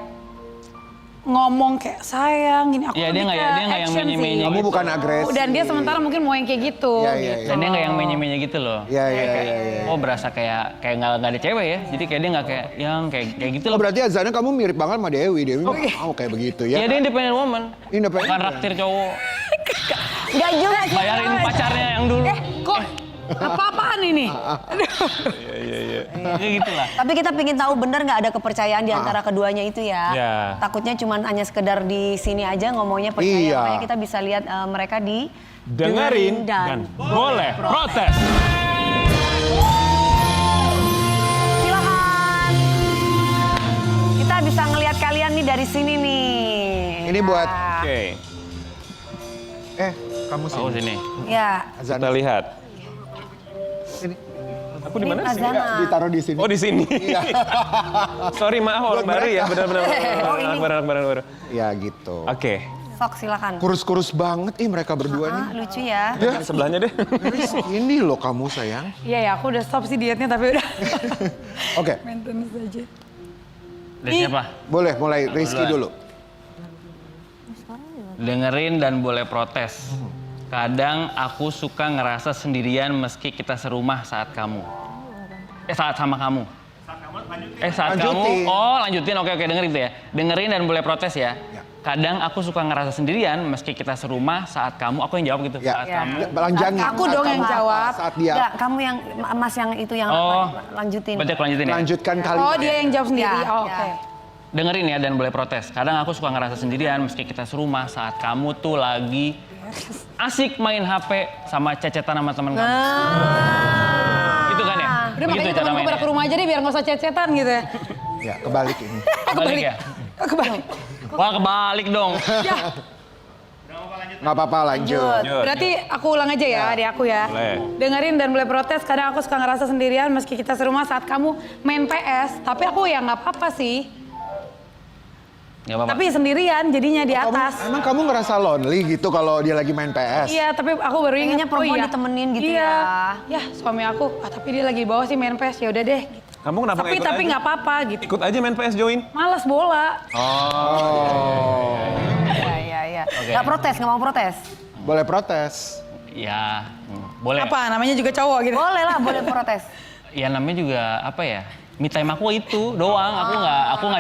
ngomong kayak sayang gini. Aku Iya, dia lebih nggak ke yang action menye-menye sih. Kamu bukan agresif. Dan dia sementara mungkin mau yang kayak gitu. Iya, gitu. iya, Dan dia nggak yang menye-menye gitu loh. Iya, iya, Kayak, iya. oh berasa kayak nggak ada cewek ya. Jadi kayak dia nggak kayak gitu Oh loh. berarti Azana kamu mirip banget sama Dewi. Dewi mau kayak begitu ya. Iya dia independent woman. Independent. Bukan raktir cowok. Enggak juga sih. Bayarin pacarnya yang dulu. Kok Apa-apaan ini? Iya. Ya gitu lah. Tapi kita pengen tahu bener nggak ada kepercayaan di antara keduanya itu ya. Ya. Takutnya cuma hanya sekedar di sini aja ngomongnya percaya. Iya. Makanya kita bisa lihat mereka di Dengerin dan boleh protes. Silakan. Kita bisa ngelihat kalian nih dari sini nih. Ini buat Oke, kamu sih. Aku sini. Ya. Azan. kita lihat. Aku di mana sih? Azana. Ditaruh di sini. Oh di sini. Iya. Sorry maaf orang Buat baru ya, mereka. benar-benar. Oh, ini. Anak baru. Ya gitu. Oke, Sok silakan. Kurus-kurus banget mereka berdua nih. Lucu ya. sebelahnya deh. Ini loh kamu sayang. Iya ya, aku udah stop sih dietnya tapi udah. Oke, Maintenance aja. Dari siapa? boleh mulai Rizky dulu. Dengerin dan boleh protes. Kadang aku suka ngerasa sendirian meski kita serumah saat kamu. Saat sama kamu. Saat Lanjutin. kamu. Oh, lanjutin. Oke, dengerin itu ya. Dengerin dan boleh protes ya. Kadang aku suka ngerasa sendirian meski kita serumah saat kamu. Aku yang jawab gitu. Ya. Saat kamu. Lanjangin. Aku dong yang jawab. Saat dia Enggak, kamu yang Mas yang itu yang Oh. lanjutin. Berarti aku lanjutin ya. lanjutkan kali. Oh, dia yang jawab sendiri. Ya, Oh, ya. oke. Dengerin ya dan boleh protes. Kadang aku suka ngerasa sendirian meski kita serumah saat kamu tuh lagi asik main HP sama cecetan sama teman kamu. Gitu kan ya? Udah makanya Begitu cara temen gue pada mainnya. ke rumah aja deh biar nggak usah cecetan gitu ya. Ya, kebalik ini. Kebalik ya? Kebalik. Wah kebalik dong. Nggak apa-apa, lanjut. Berarti aku ulang aja ya, adik aku ya. Boleh. Dengerin dan boleh protes, kadang aku suka ngerasa sendirian meski kita serumah saat kamu main PS. Tapi aku ya nggak apa-apa sih. Gak apa-apa. Tapi sendirian jadinya di atas. Emang kamu ngerasa lonely gitu kalau dia lagi main PS? Iya, tapi aku baru ingat. Pengennya perempuan ditemenin gitu iya. ya. Ya, suami aku, tapi dia lagi di bawah sih main PS, ya udah deh. Gitu. Kamu kenapa nggak ikut Tapi aja? nggak apa-apa gitu. Ikut aja main PS join. Malas bola. Oh. Iya. Nggak protes, nggak mau protes. Boleh protes. Ya, boleh. Apa? Namanya juga cowok gitu. Boleh lah, boleh protes. Ya namanya juga apa ya? Me time aku itu doang.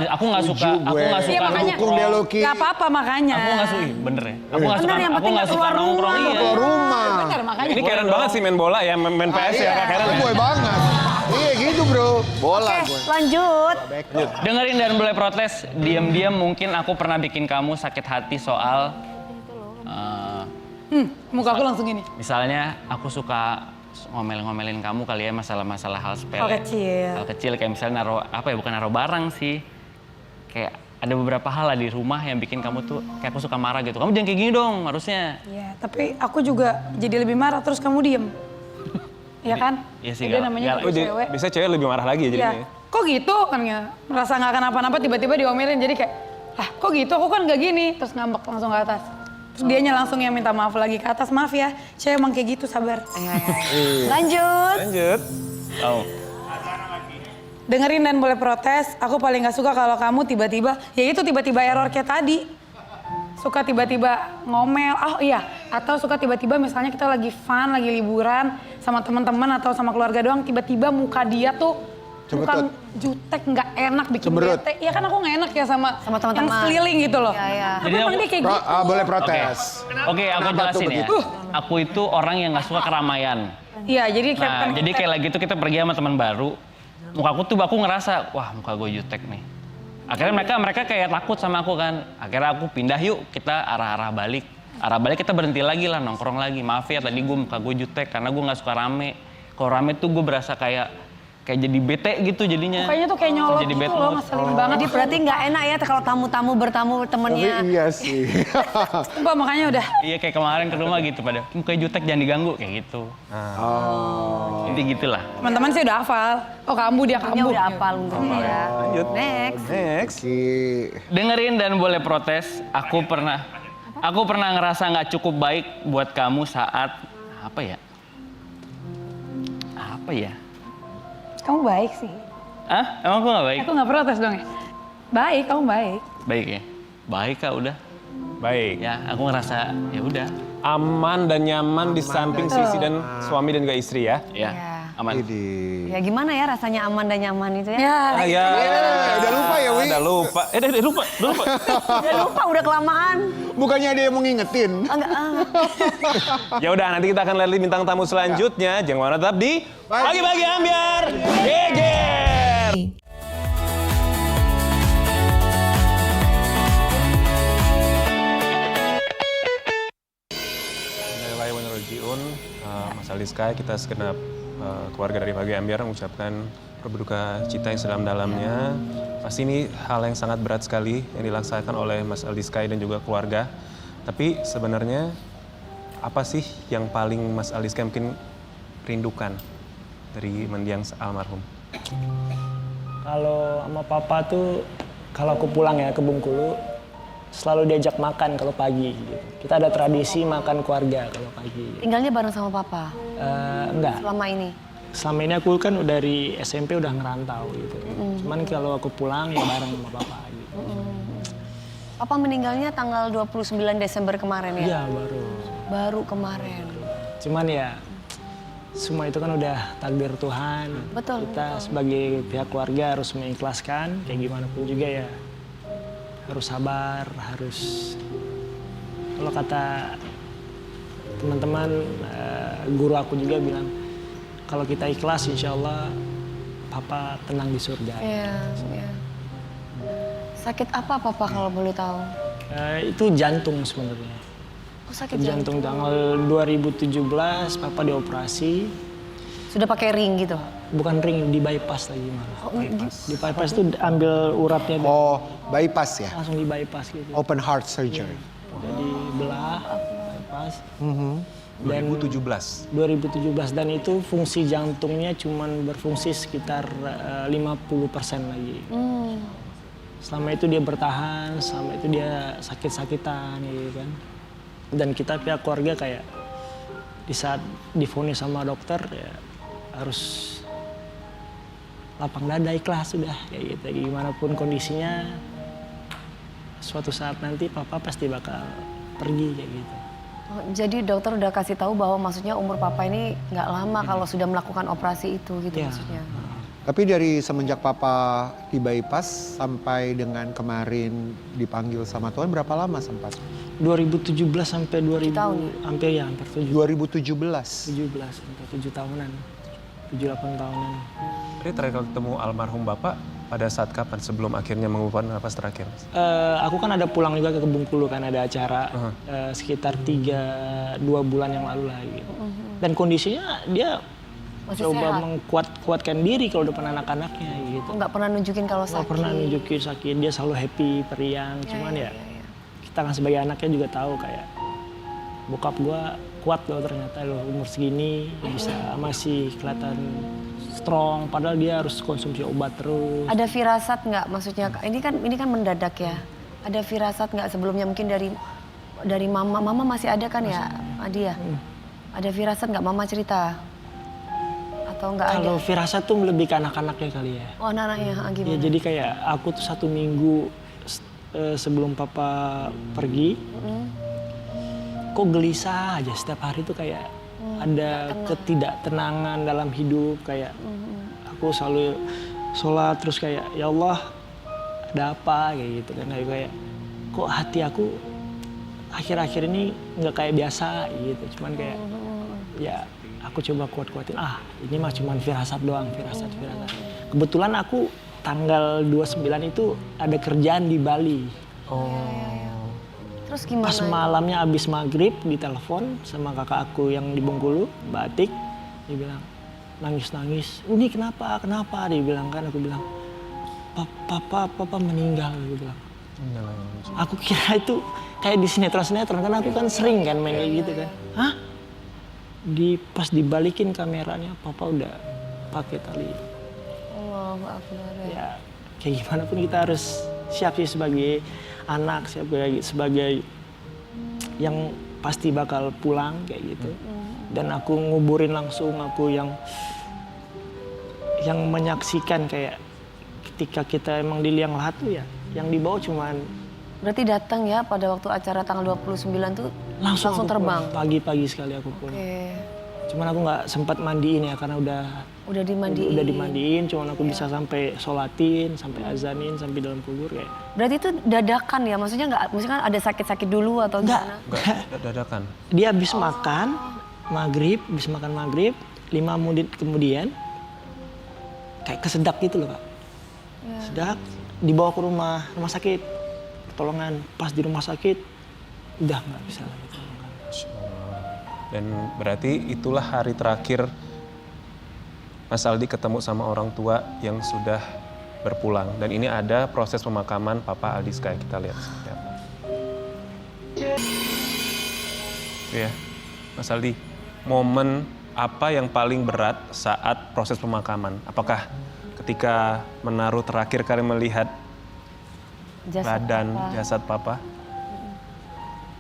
Aku nggak suka. Setuju Aku gue. nggak suka Iya, makanya. Dukung dia Lucky. Nggak apa-apa makanya. Aku nggak suka. Bener ya. Aku nggak suka. Bener, yang Aku penting nggak nggak suka keluar nongkrong. rumah. Iya. Keluar rumah. Bener, makanya. Ini Karen banget sih main bola ya, main PS ya Kak Karen. Gue banget. Iya gitu bro. Bola Oke, gue. lanjut. Dengerin dan boleh protes. Diam-diam mungkin aku pernah bikin kamu sakit hati soal. Muka aku langsung gini. Misalnya aku suka ngomel-ngomelin kamu kali ya masalah-masalah hal sepele. Hal kecil. Hal kecil kayak misalnya bukan naruh barang sih. Kayak ada beberapa hal lah di rumah yang bikin kamu tuh kayak aku suka marah gitu. Kamu jangan kayak gini dong harusnya. Iya, tapi aku juga jadi lebih marah terus kamu diem. Iya kan? Iya sih, Dia galak. namanya Galak. juga cewek. Bisa cewek lebih marah lagi ya Iya. jadinya. Kok gitu kan ya? Merasa nggak kenapa-napa tiba-tiba diomelin jadi kayak, kok gitu? Aku kan nggak gini. Terus ngambek langsung ke atas. Terus dianya langsung yang minta maaf lagi ke atas. Maaf ya, cewek emang kayak gitu, sabar. Lanjut. Lanjut. Oh. Dengerin dan boleh protes. Aku paling nggak suka kalau kamu tiba-tiba, ya itu tiba-tiba error kayak tadi. Suka tiba-tiba ngomel, atau suka tiba-tiba misalnya kita lagi fun, lagi liburan sama teman-teman atau sama keluarga doang, tiba-tiba muka dia tuh bukan jutek, nggak enak, bikin Cemberut. bete. Ya kan aku nggak enak ya sama teman-teman. yang sekeliling gitu loh. Iya. Tapi Jadi emang aku- dia kayak gitu. Boleh protes. Oke, aku Kenapa tuh jelasin ya. begitu? Aku itu orang yang nggak suka keramaian. Iya, jadi kayak Nah, jadi kayak lagi itu kita pergi sama teman baru. Muka aku ngerasa, wah muka gue jutek nih. Akhirnya mereka kayak takut sama aku kan. Akhirnya aku pindah yuk, kita arah balik. Arah balik kita berhenti lagi lah, nongkrong lagi. Maaf ya tadi muka gue jutek karena gue nggak suka rame. Kalau rame tuh gue berasa kayak jadi bete gitu jadinya. mukanya tuh kayak nyolot Jadi gitu bad loh, mood. ngeselin banget. Jadi berarti nggak enak ya kalau tamu-tamu bertamu Tapi temennya. iya sih. Sumpah, makanya udah. Iya kayak kemarin ke rumah gitu pada mukanya jutek jangan diganggu kayak gitu. Inti gitulah. Teman-teman sih udah hafal. Oh kamu, dia Punya kamu. udah hafal untungnya ya. Lanjut. Next. Next. Dengerin dan boleh protes. Aku pernah ngerasa nggak cukup baik buat kamu saat apa ya? Kamu baik sih. Emang aku nggak baik? Aku nggak protes dong ya. Baik, kamu baik. Baik ya. Baik kak udah. Baik. Ya aku ngerasa ya udah. Aman dan nyaman di samping Sisi dan suami dan juga istri ya. Ya. Aman. Ini. Ya gimana ya rasanya aman dan nyaman itu ya? Ya, Udah lupa ya, Wi? Udah lupa. Udah lupa. Udah lupa, udah kelamaan. Bukannya ada yang mau ngingetin? Enggak, Ya udah, nanti kita akan lihat bintang tamu selanjutnya. Jangan mana tetap di Pagi-Pagi Ambyar. Geger. Bismillahirrahmanirrahim. Mas Aldi Sky, kita segenap keluarga dari Pagi Ambyar mengucapkan berduka cita yang sedalam-dalamnya. Pasti ini hal yang sangat berat sekali yang dilaksanakan oleh Mas Aldi Sky dan juga keluarga. Tapi sebenarnya apa sih yang paling Mas Aldi Sky mungkin rindukan dari mendiang almarhum? Kalau sama papa tuh, kalau aku pulang ya ke Bengkulu, selalu diajak makan kalau pagi. Gitu. Kita ada tradisi makan keluarga kalau pagi. tinggalnya bareng sama papa Enggak, selama ini. selama ini aku kan dari SMP udah ngerantau gitu. Cuman kalau aku pulang ya bareng sama papa gitu. Papa meninggalnya tanggal 29 Desember kemarin ya? Iya baru. Baru kemarin. Cuman ya semua itu kan udah takdir Tuhan. Betul, Kita betul. sebagai pihak keluarga harus mengikhlaskan kayak gimana pun juga ya. Harus sabar, harus kalau kata teman-teman guru aku juga bilang kalau kita ikhlas insya Allah papa tenang di surga. Iya, iya. Sakit apa papa kalau boleh tahu? Itu jantung sebenarnya. Oh, sakit Jantung tanggal 2017 papa dioperasi. Sudah pakai ring gitu? Bukan ring, di bypass lagi malah. Oh, Di bypass itu ambil uratnya Oh, bypass ya? langsung di bypass gitu. Open heart surgery. Jadi belah bypass. Dan 2017. 2017 dan itu fungsi jantungnya cuman berfungsi sekitar 50% lagi. Selama itu dia bertahan, selama itu dia sakit-sakitan gitu kan. Dan kita pihak keluarga kayak di saat divonis sama dokter ya harus lapang dada ikhlas sudah kayak gitu. Gimana pun kondisinya suatu saat nanti papa pasti bakal pergi kayak gitu. Oh, jadi dokter udah kasih tahu bahwa maksudnya umur papa ini nggak lama kalau sudah melakukan operasi itu gitu Iya. maksudnya. Tapi dari semenjak papa di bypass sampai dengan kemarin dipanggil sama Tuhan berapa lama sempat? 2017 sampai 2000 tahun? hampir 7 2017. 17 sampai 7 tahunan. 7-8 tahunan. Tadi terakhir ketemu almarhum Bapak pada saat kapan sebelum akhirnya mengumpulkan napas terakhir? Aku kan ada pulang juga ke Bengkulu kan ada acara sekitar 2 bulan yang lalu lah gitu. Dan kondisinya dia Masih coba sehat? mengkuatkan diri kalau depan anak-anaknya gitu. Oh, nggak pernah nunjukin kalau sakit. Nggak pernah nunjukin sakit, dia selalu happy, periang. Cuman ya kita kan sebagai anaknya juga tahu kayak bokap gua kuat loh ternyata loh umur segini bisa masih kelihatan strong padahal dia harus konsumsi obat terus. Ada firasat nggak maksudnya? Ini kan mendadak ya. Ada firasat nggak sebelumnya mungkin dari mama? Mama masih ada kan ya, Adi ya? Ada firasat nggak mama cerita? Atau nggak ada? Kalau firasat tuh lebih ke anak-anaknya kali ya. Oh anak-anaknya gimana? Ya jadi kayak aku tuh 1 minggu sebelum papa pergi, kok gelisah aja setiap hari tuh kayak ada ketidaktenangan dalam hidup kayak aku selalu sholat terus kayak ya Allah ada apa kayak gitu kan kayak kok hati aku akhir-akhir ini nggak kayak biasa gitu cuman kayak ya aku coba kuat-kuatin ini mah cuman firasat doang firasat. Kebetulan aku tanggal 29 itu ada kerjaan di Bali. Terus gimana? Pas malamnya abis maghrib ditelepon sama kakak aku yang di Bengkulu, Mbak Atik, dia bilang nangis-nangis. Ini kenapa? Dia bilang kan, aku bilang papa meninggal, dia bilang. Aku kira itu kayak di sinetron kan aku kan sering kan main kayak gitu kan. Hah? Pas dibalikin kameranya, papa udah pakai tali. Allahu Akbar. Ya kayak gimana pun kita harus siap sih sebagai anak, sebagai yang pasti bakal pulang kayak gitu. Dan aku nguburin langsung, aku yang menyaksikan kayak ketika kita emang di liang lahat tuh ya, yang dibawa cuman. Berarti datang ya pada waktu acara tanggal 29 tuh Langsung aku terbang? pulang. Pagi-pagi sekali aku pulang. Oke. Cuman aku nggak sempat mandiin ya karena udah dimandiin. Udah dimandiin, cuman aku bisa sampai sholatin, sampai azanin, sampai dalam kubur kayak. Berarti itu dadakan ya? Maksudnya kan ada sakit-sakit dulu atau gimana? Enggak, dadakan. Dia habis makan maghrib, 5 menit kemudian kayak kesedak gitu loh Kak. Sedak, dibawa ke rumah sakit, pertolongan. Pas di rumah sakit, udah nggak bisa lagi. Dan berarti itulah hari terakhir Mas Aldi ketemu sama orang tua yang sudah berpulang. Dan ini ada proses pemakaman Papa Aldi Sky. Kita lihat seperti apa. Ya, Mas Aldi, momen apa yang paling berat saat proses pemakaman? Apakah ketika menaruh terakhir kali melihat jasad Papa?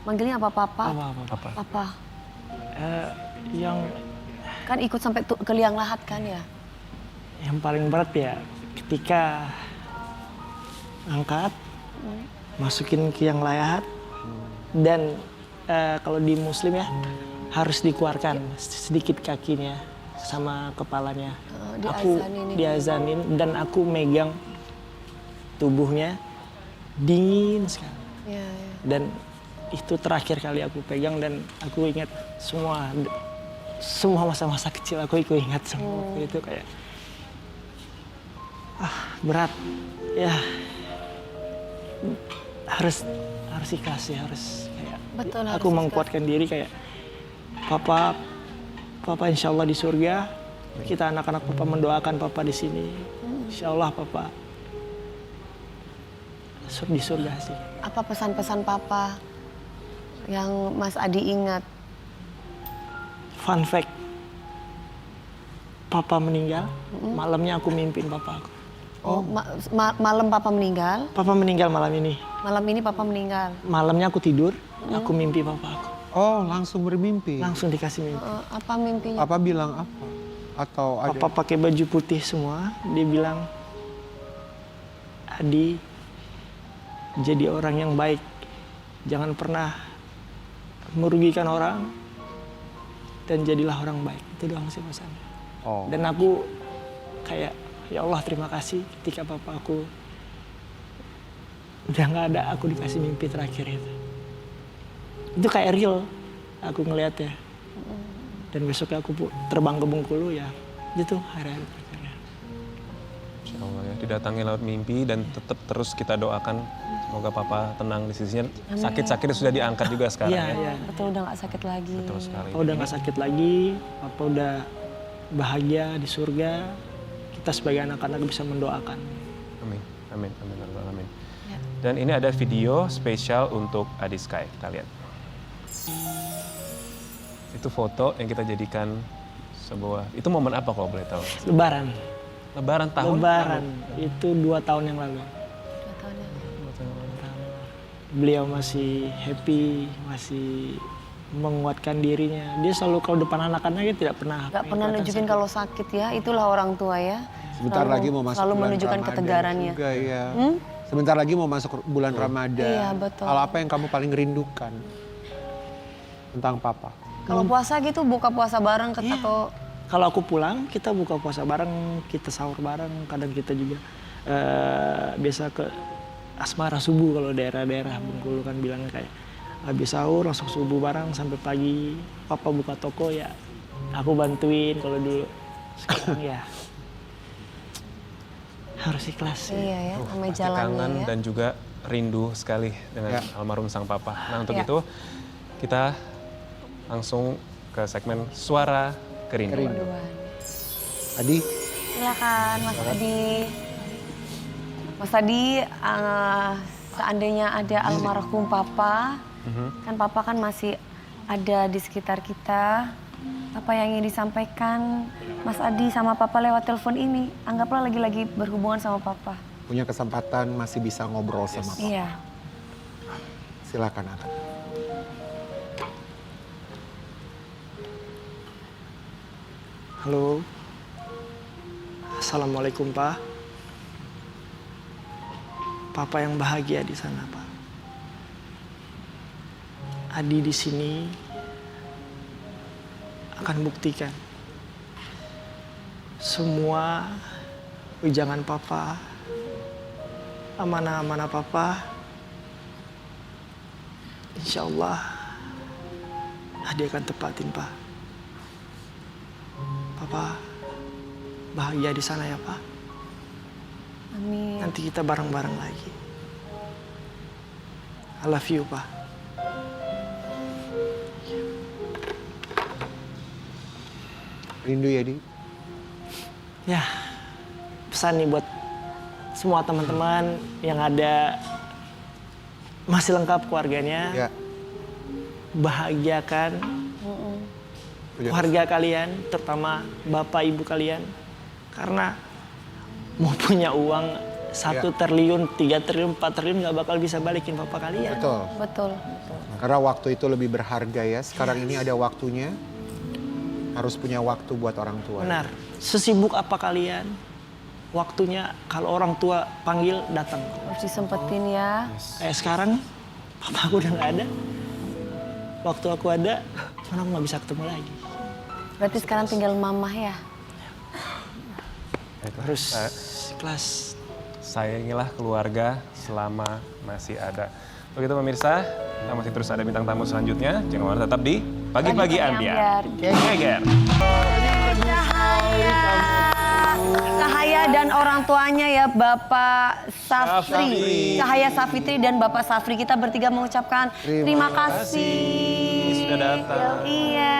Manggilnya apa Papa? Apa? Papa. Yang Kan ikut sampai ke liang lahat kan ya? yang paling berat ya ketika angkat, masukin ke yang lahat, dan kalau di Muslim ya harus dikeluarkan sedikit kakinya sama kepalanya. Aku diazanin dan aku megang tubuhnya dingin sekali. Dan itu terakhir kali aku pegang dan aku ingat semua masa-masa kecil aku ingat semua. Itu kayak berat ya, harus ikhlas ya, harus kayak Betul, aku harus menguatkan diri kayak papa insya Allah di surga, kita anak-anak papa mendoakan papa di sini, insya Allah papa di surga sih. Apa pesan-pesan Papa yang Mas Adi ingat? Fun fact, papa meninggal, malamnya aku mimpin papa aku. Malam Papa meninggal? Papa meninggal malam ini. Malam ini Papa meninggal? Malamnya aku tidur, aku mimpi papa aku. Oh, langsung bermimpi? Langsung dikasih mimpi. Apa mimpinya? Papa bilang apa? Atau ada? Papa pakai baju putih semua, dia bilang, Adi, jadi orang yang baik. Jangan pernah merugikan orang dan jadilah orang baik. Itu doang sih pesannya. Dan aku kayak, ya Allah terima kasih ketika papa aku udah nggak ada, aku dikasih mimpi terakhir itu. Itu kayak real, aku ngeliatnya. Dan besoknya aku terbang ke Bengkulu ya, itu hari-hari terakhirnya. Insya Allah ya, didatangi lewat mimpi dan tetap terus kita doakan semoga Papa tenang di sisinya. Sakit-sakitnya sudah diangkat juga sekarang ya. Iya. Betul, udah gak sakit lagi. Betul sekali. Papa udah nggak sakit lagi, papa udah bahagia di surga. Kita sebagai anak-anak bisa mendoakan. Amin, amin, amin, amin. Dan ini ada video spesial untuk Adi Sky, kita lihat. Itu foto yang kita jadikan sebuah, itu momen apa kalau boleh tahu? Lebaran. Lebaran tahun? Lebaran, itu 2 tahun yang lalu. 2 tahun yang lalu. Beliau masih happy, masih menguatkan dirinya. Dia selalu kalau depan anak-anaknya tidak pernah. Gak pernah nunjukin kalau sakit ya, itulah orang tua ya. Sebentar lagi mau masuk selalu bulan menunjukkan Ramadan ketegarannya. juga ya. Sebentar lagi mau masuk bulan Ramadan. Iya, betul. Hal apa yang kamu paling rindukan tentang Papa? Kalau puasa gitu buka puasa bareng atau Kalau aku pulang, kita buka puasa bareng, kita sahur bareng. Kadang kita juga biasa ke asmara subuh kalau daerah-daerah Bengkulu kan bilangnya kayak habis sahur langsung subuh bareng sampai pagi. Papa buka toko ya, aku bantuin kalau dulu. Sekarang ya harus ikhlas. Iya ya, sama Pasti jalannya kangen ya. dan juga rindu sekali dengan almarhum sang Papa. Nah untuk itu kita langsung ke segmen Suara Kerinduan. Adi? Silakan Mas Adi. Mas Adi, seandainya ada almarhum Papa, kan Papa kan masih ada di sekitar kita. Apa yang ingin disampaikan Mas Adi sama Papa lewat telepon ini? Anggaplah lagi-lagi berhubungan sama Papa. Punya kesempatan masih bisa ngobrol sama Papa. Iya. Silakan angkat. Halo. Assalamualaikum, Pak. Papa yang bahagia di sana, Pak. Adi di sini. akan buktikan. Semua ujangan papa, amanah-amanah papa, insya Allah Nadia akan tepatin, Pak. Papa bahagia di sana ya, Pak. Amin. Nanti kita bareng-bareng lagi. I love you, Pak. Rindu ya, Di? Ya, pesan nih buat semua teman-teman yang ada masih lengkap keluarganya. Ya. Bahagiakan keluarga kalian, terutama bapak ibu kalian. Karena mau punya uang 1 triliun, 3 triliun, 4 triliun nggak bakal bisa balikin bapak kalian. Betul. Betul. Karena waktu itu lebih berharga ya. Sekarang ini ada waktunya. Harus punya waktu buat orang tua. Benar. Sesibuk apa kalian, waktunya kalau orang tua panggil datang. Harus disempetin ya. Kayak sekarang, papa aku udah nggak ada. Waktu aku ada, cuman aku nggak bisa ketemu lagi. Berarti sekarang tinggal mamah ya? Harus ikhlas. Sayangilah keluarga selama masih ada. Begitu pemirsa, kita masih terus ada bintang tamu selanjutnya. Jangan lupa tetap di Pagi-Pagi Ambiar. Geger. Cahaya dan orang tuanya ya Bapak Safri. Cahaya Safitri dan Bapak Safri. Kita bertiga mengucapkan terima kasih. Sudah datang. Iya.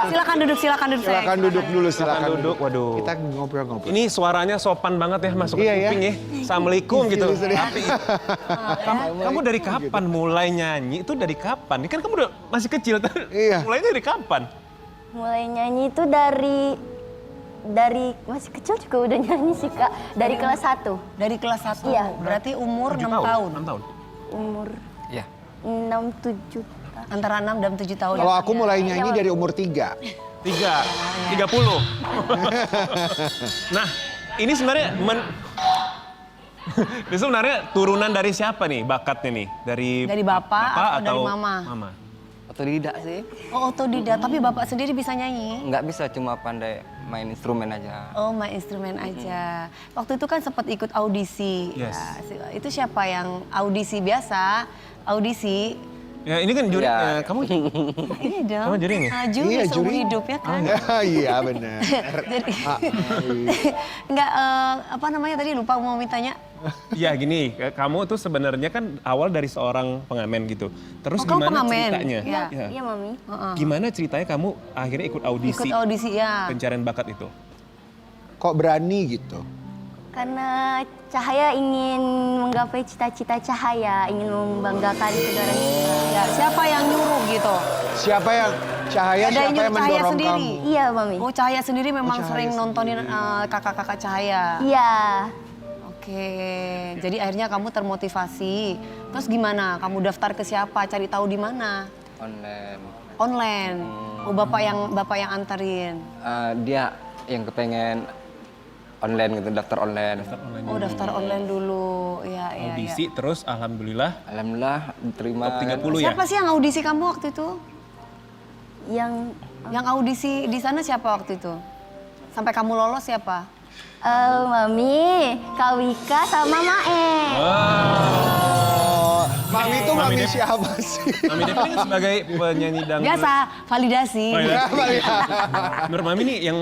Silakan duduk, silakan duduk. Silakan duduk dulu, silakan Silakan duduk. Waduh. Kita ngobrol-ngobrol. Ini suaranya sopan banget ya masuk Iya, ke ya. kuping ya. Assalamualaikum gitu. Istri-istri. Tapi kamu dari kapan mulai nyanyi? Itu dari kapan? Ini kan kamu udah masih kecil. Iya. Mulainya dari kapan? Mulai nyanyi itu dari masih kecil juga udah nyanyi sih Kak. Dari kelas 1. Dari kelas 1. Iya. Berarti umur 6 7 tahun. 6 tahun. Umur Iya. 6-7 tahun. Antara 6 dan 7 tahun. Kalau aku mulai nyanyi dari umur 3. 30. Nah, ini sebenarnya ini sebenarnya turunan dari siapa nih bakatnya nih? Dari bapak atau dari mama? Mama. Otodidak sih. Oh, otodidak. Tapi Bapak sendiri bisa nyanyi? Nggak bisa, cuma pandai main instrumen aja. Oh, main instrumen aja. Waktu itu kan sempat ikut audisi. Yes. Ya, itu siapa yang audisi biasa? Audisi. Ya ini kan juri, Ya. kamu Iya dong. Kamu jurinya? Juri Iya, seumur juri. hidup ya kan? Iya benar. Jadi, enggak, apa namanya tadi lupa mau mintanya. ya gini, kamu tuh sebenarnya kan awal dari seorang pengamen gitu. Terus Oh, kamu gimana pengamen? ceritanya? Iya. Ya. Iya Mami. Gimana ceritanya kamu akhirnya ikut audisi? Ikut audisi ya. Pencarian bakat itu. Kok berani gitu? Karena Cahaya ingin menggapai cita-cita Cahaya, ingin membanggakan saudara kita. Ya, siapa yang nyuruh gitu? Siapa yang Cahaya, Ada yang siapa yang nyuruh Cahaya mendorong sendiri? kamu? Iya Mami. Oh, Cahaya sendiri memang Cahaya sering sendiri. nontonin kakak-kakak Cahaya. Iya. Oke, jadi akhirnya kamu termotivasi. Terus gimana? Kamu daftar ke siapa? Cari tahu di mana? Online. Online. Oh, bapak yang anterin. Dia yang kepengen online gitu, daftar online. Oh, daftar online dulu. Ya, ya, Audisi, ya. terus alhamdulillah Alhamdulillah diterima. top 30 ya? Siapa sih yang audisi kamu waktu itu? Yang audisi di sana siapa waktu itu? Sampai kamu lolos siapa? Mami, Kak Wika sama Mae. Oh, Mami itu Mami Mami Devi. siapa sih? Mami Devi ini kan sebagai penyanyi dangdut. Biasa, validasi. Oh, iya. Mami. Menurut Mami nih yang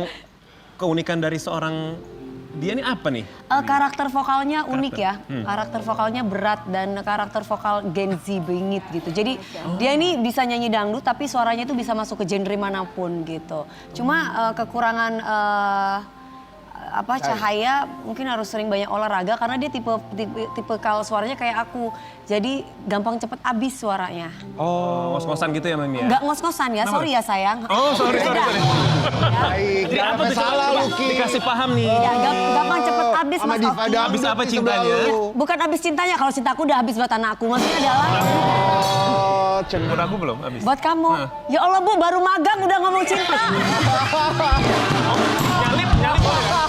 keunikan dari seorang dia ini apa nih? Karakter vokalnya unik ya, karakter vokalnya berat dan karakter vokal Gen Z bingit gitu. Jadi dia ini bisa nyanyi dangdut tapi suaranya itu bisa masuk ke genre manapun gitu. Cuma kekurangan Cahaya mungkin harus sering banyak olahraga karena dia tipe kalau suaranya kayak aku. Jadi gampang cepet habis suaranya. Oh, ngos-ngosan gitu ya Mami ya? Enggak ngos-ngosan ya, sorry ya sayang. Oh, sorry. Baik, Jadi apa tuh? salah Coba lu, Ki. dikasih paham nih. Ya, gampang cepet habis Sama Mas Diva Oki. Dangdut Habis apa di cintanya? sebelah lu. Bukan habis cintanya, kalau cintaku udah habis buat anakku. Maksudnya adalah Oh, cenderung. Udah aku belum habis. buat kamu. Ya Allah Bu, baru magang udah ngomong cinta. Nyalip boleh nggak?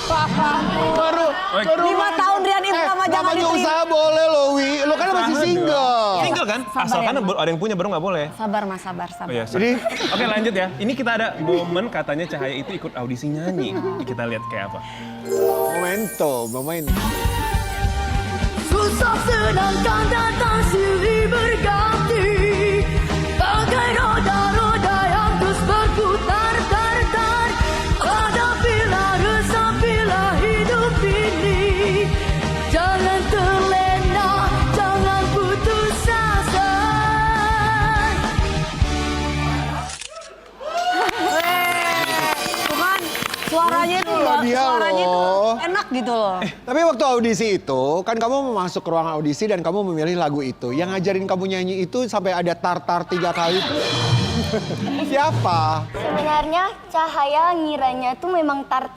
Baru 5 tahun Rian Inframa jangan namanya diterima. usaha boleh loh, Wi. Lo kan masih single. Single kan? Sabar Asalkan ya, Mas. ada yang punya baru nggak boleh. Sabar Mas, sabar. Oh ya, Jadi oke lanjut ya. Ini kita ada momen katanya Cahaya itu ikut audisi nyanyi. Kita lihat kayak apa. momento. Susah senang kan datang silih berganti, bagai roda-roda yang terus berputar. Hadapilah, resapilah hidup ini, jangan terlena, jangan putus asa. Cuman suaranya itu dia suaranya itu loh. enak gitu loh. Tapi waktu audisi itu, kan kamu masuk ke ruang audisi dan kamu memilih lagu itu. Yang ngajarin kamu nyanyi itu sampai ada tartar 3 kali itu siapa? Sebenarnya Cahaya ngiranya tuh memang tar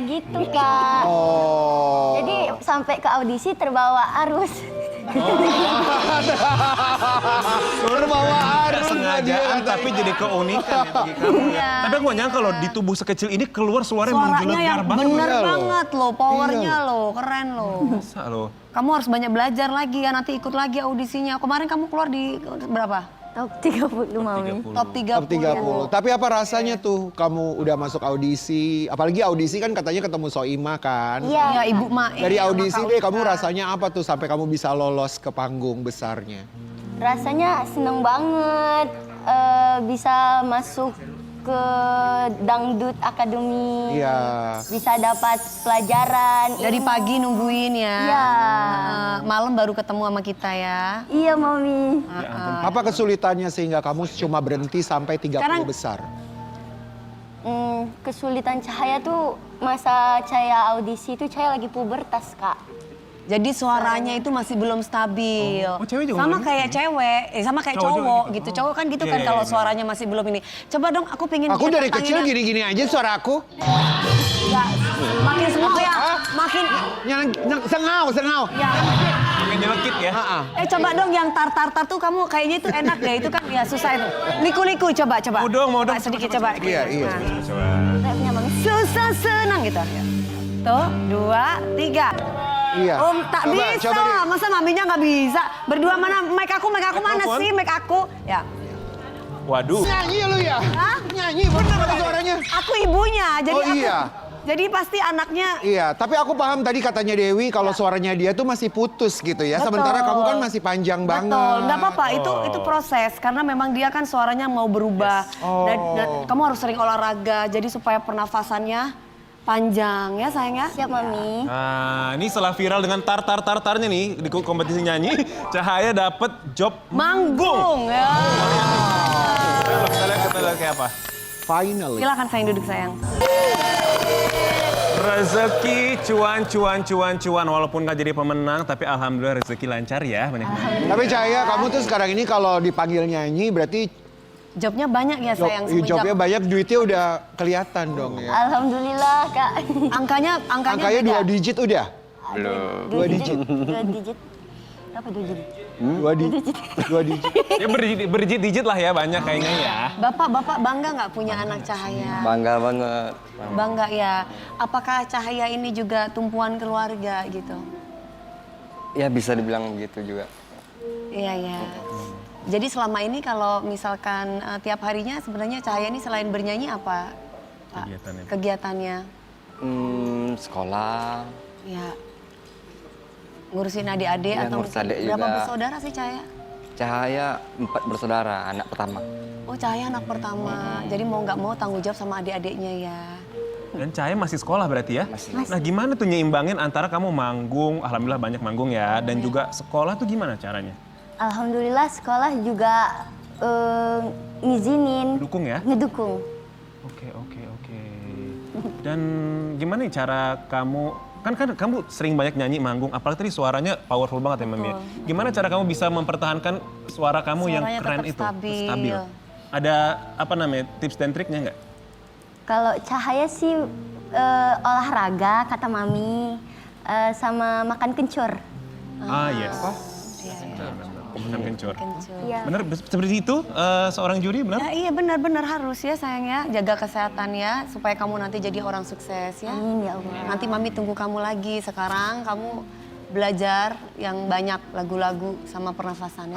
gitu, Kak. Oh. Jadi sampai ke audisi terbawa arus. Terbawa arus Sengajaan tapi jadi keunikan ya bagi kamu ya. Tapi aku nggak nyangka kalau di tubuh sekecil ini keluar suaranya Suaranya menggelegar yang banget. bener Iya loh. banget loh, powernya loh, keren loh. Masa loh. Kamu harus banyak belajar lagi ya, nanti ikut lagi audisinya. Kemarin kamu keluar di berapa? Top 30, Mami. Top 30. Top 30. Tapi apa rasanya tuh kamu udah masuk audisi? Apalagi audisi kan katanya ketemu Soima kan? Iya. Ya, Ibu Ma. Dari Iya, audisi sama Kak deh Ulfa. kamu rasanya apa tuh sampai kamu bisa lolos ke panggung besarnya? Rasanya seneng banget bisa masuk ke Dangdut Academy. Iya. Bisa dapat pelajaran. Dari ilmu. pagi nungguin ya. Iya. Malam baru ketemu sama kita ya. Iya, Mami. Apa kesulitannya sehingga kamu cuma berhenti sampai 30 Sekarang- besar? Kesulitan Cahaya tuh masa Cahaya audisi itu Cahaya lagi pubertas, Kak. Jadi suaranya itu masih belum stabil. Oh, cewek juga sama belum? kayak cewek, sama kayak Cowok juga cowok gitu. gitu. Cowok kan gitu Iya, kan iya, kalau iya. suaranya masih belum ini. Coba dong aku pengen Aku lihat dari kecil tangannya. gini-gini aja suara aku. Nggak, makin semua ya, makin Sengau. ya. Makin nyelekit ya. Coba dong yang tar tuh kamu kayaknya itu enak deh, itu kan ya susah itu. Liku coba. Mau dong. Coba sedikit coba. Iya. Nah. Coba. Rapnya, Mami. Susah senang gitu. Tuh, 2, 3. Iya. Tak Coba, bisa, coba deh. masa maminya nggak bisa? Berdua mana? Mic aku mana Mikrofon. sih? Mic aku. Ya. Waduh. Nyanyi lu ya? Hah? Nyanyi bener apa suaranya? Aku ibunya, jadi Oh, aku. iya. Jadi pasti anaknya. Iya, tapi aku paham tadi katanya Dewi kalau suaranya dia tuh masih putus gitu ya. Betul. Sementara kamu kan masih panjang banget. Betul, nggak apa-apa. Itu proses karena memang dia kan suaranya mau berubah. Dan kamu harus sering olahraga, jadi supaya pernafasannya panjang ya sayang ya. Siap, Mami. Nah, ini setelah viral dengan tartarnya nih di kompetisi nyanyi, Cahaya dapat job Manggung ya. Kita lihat kayak apa. Finally. Silakan sayang duduk sayang. Rezeki cuan. Walaupun nggak jadi pemenang, tapi alhamdulillah rezeki lancar ya. Tapi Cahaya, kamu tuh sekarang ini kalau dipanggil nyanyi berarti Jobnya banyak ya sayang. jobnya banyak, duitnya udah kelihatan dong ya. Alhamdulillah, Kak. Angkanya Angkanya 2 digit udah? Belum. 2 digit. 2 digit. Berapa 2 digit? 2 digit. 2 digit. Ya berdigit lah ya, banyak kayaknya ya. Bapak bangga nggak punya anak Cahaya? Bangga banget. Bangga ya. Apakah Cahaya ini juga tumpuan keluarga gitu? Ya bisa dibilang begitu juga. Iya ya. Jadi selama ini kalau misalkan tiap harinya sebenarnya Cahaya ini selain bernyanyi apa, Pak? Kegiatannya? Sekolah. Ya. Ngurusin adik-adik Ya, atau ngurus adik berapa juga. bersaudara sih Cahaya? Cahaya 4 bersaudara, anak pertama. Oh Cahaya anak pertama. Jadi mau nggak mau tanggung jawab sama adik-adiknya ya. Dan Cahaya masih sekolah berarti ya? Masih. Nah gimana tuh nyimbangin antara kamu manggung, alhamdulillah banyak manggung ya, dan juga sekolah tuh gimana caranya? Alhamdulillah sekolah juga ngizinin. Dukung ya? Ngedukung. Oke. Dan gimana nih cara kamu, kan kamu sering banyak nyanyi manggung, apalagi tadi suaranya powerful banget ya Mami. Gimana cara kamu bisa mempertahankan suara kamu yang Suaranya keren tetap itu? stabil. Ada apa namanya tips dan triknya nggak? Kalau Cahaya sih olahraga, kata Mami, sama makan kencur. Yes. Makan kencur. Iya. Bener seperti itu seorang juri benar? Ya, iya benar harus ya sayang ya. Jaga kesehatan ya supaya kamu nanti jadi orang sukses ya. Amin ya Allah. Nanti Mami tunggu kamu lagi. Sekarang kamu belajar yang banyak lagu-lagu sama pernafasannya.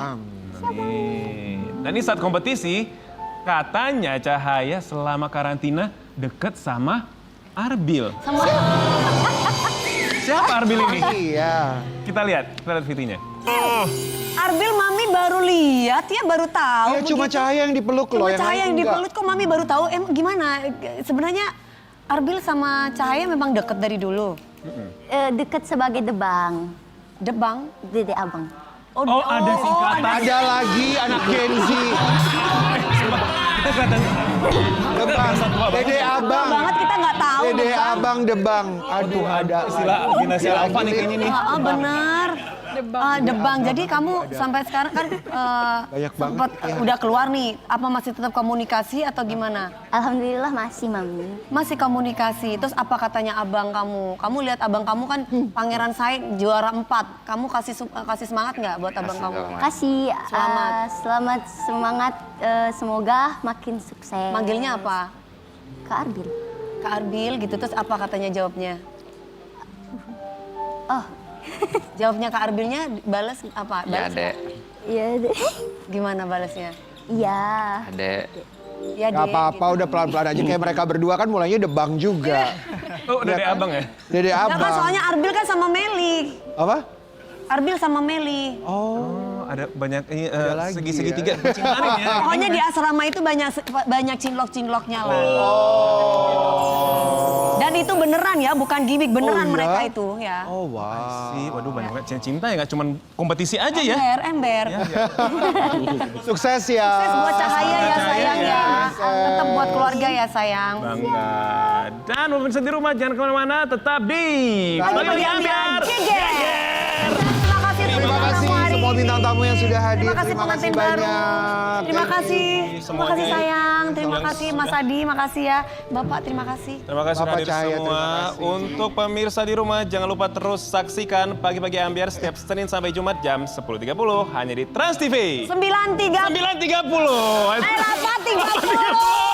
Amin. Dan ini saat kompetisi, katanya Cahaya selama karantina deket sama Arbil. Sama Siapa Arbil ini? Iya. Kita lihat videonya. Arbil mami baru lihat ya, baru tahu. Iya, cuma begitu. Cahaya yang dipeluk loh. Cuma yang Cahaya lain yang enggak. dipeluk, kok mami baru tahu. Gimana? Sebenarnya Arbil sama Cahaya memang deket dari dulu. Dekat sebagai debang. Debang? Dede abang. Oh, ada singkatan. Ada lagi anak Gen Z. Kita kelihatan Debang. Dede abang. Banget kita nggak tahu. Dede Debang. abang debang. Aduh, ada istilah generasi apa nih kayaknya nih? Benar. Debang. Jadi kamu sampai sekarang kan Banyak sempat banget, ya. udah keluar nih. Apa masih tetap komunikasi atau gimana? Alhamdulillah masih, Mami. Masih komunikasi. Terus apa katanya abang kamu? Kamu lihat abang kamu kan Pangeran Said juara 4. Kamu kasih semangat nggak buat abang kamu? Kasih Selamat. selamat semangat, semoga makin sukses. Manggilnya apa? Kak Arbil. Kak Arbil gitu. Terus apa katanya jawabnya? Oh, Jawabnya Kak Arbilnya balas apa? Ya, Balas Dek. iya deh. Gimana balasnya? Iya. Dek. Ya Gak apa-apa, udah pelan-pelan aja. Kayak mereka berdua kan mulainya debang juga. Oh, Dede abang ya? Dede Kan abang. soalnya Arbil kan sama Meli. Apa? Arbil sama Meli. Oh, ada banyak ini lagi segi-segi ya. tiga percintaan ya. Pokoknya di asrama itu banyak cinlok-cinloknya lah. Dan itu beneran ya, bukan gimmick, beneran Oh, iya? mereka itu ya. Oh wow. Sih, waduh banyak banget cinta ya, nggak cuma kompetisi aja ya. Ember. Sukses ya. Sukses buat Cahaya ya sayang ya. Tetap buat keluarga ya sayang. Bangga. Dan pemirsa di rumah jangan kemana-mana, tetap di Pagi-pagi Ambiar. Jeger. Terima kasih semua bintang tamu yang sudah hadir. Terima kasih pengantin baru. banyak. Terima kasih. Terima semuanya. kasih sayang. Terima kasih Mas Adi, makasih ya. Bapak terima kasih. Terima kasih Bapak sudah hadir Cahaya, semua. terima kasih. Untuk pemirsa di rumah, jangan lupa terus saksikan Pagi-Pagi Ambiar setiap Senin sampai Jumat jam 10.30 hanya di Trans TV. 9.30. 9.30. Eh, 8.30.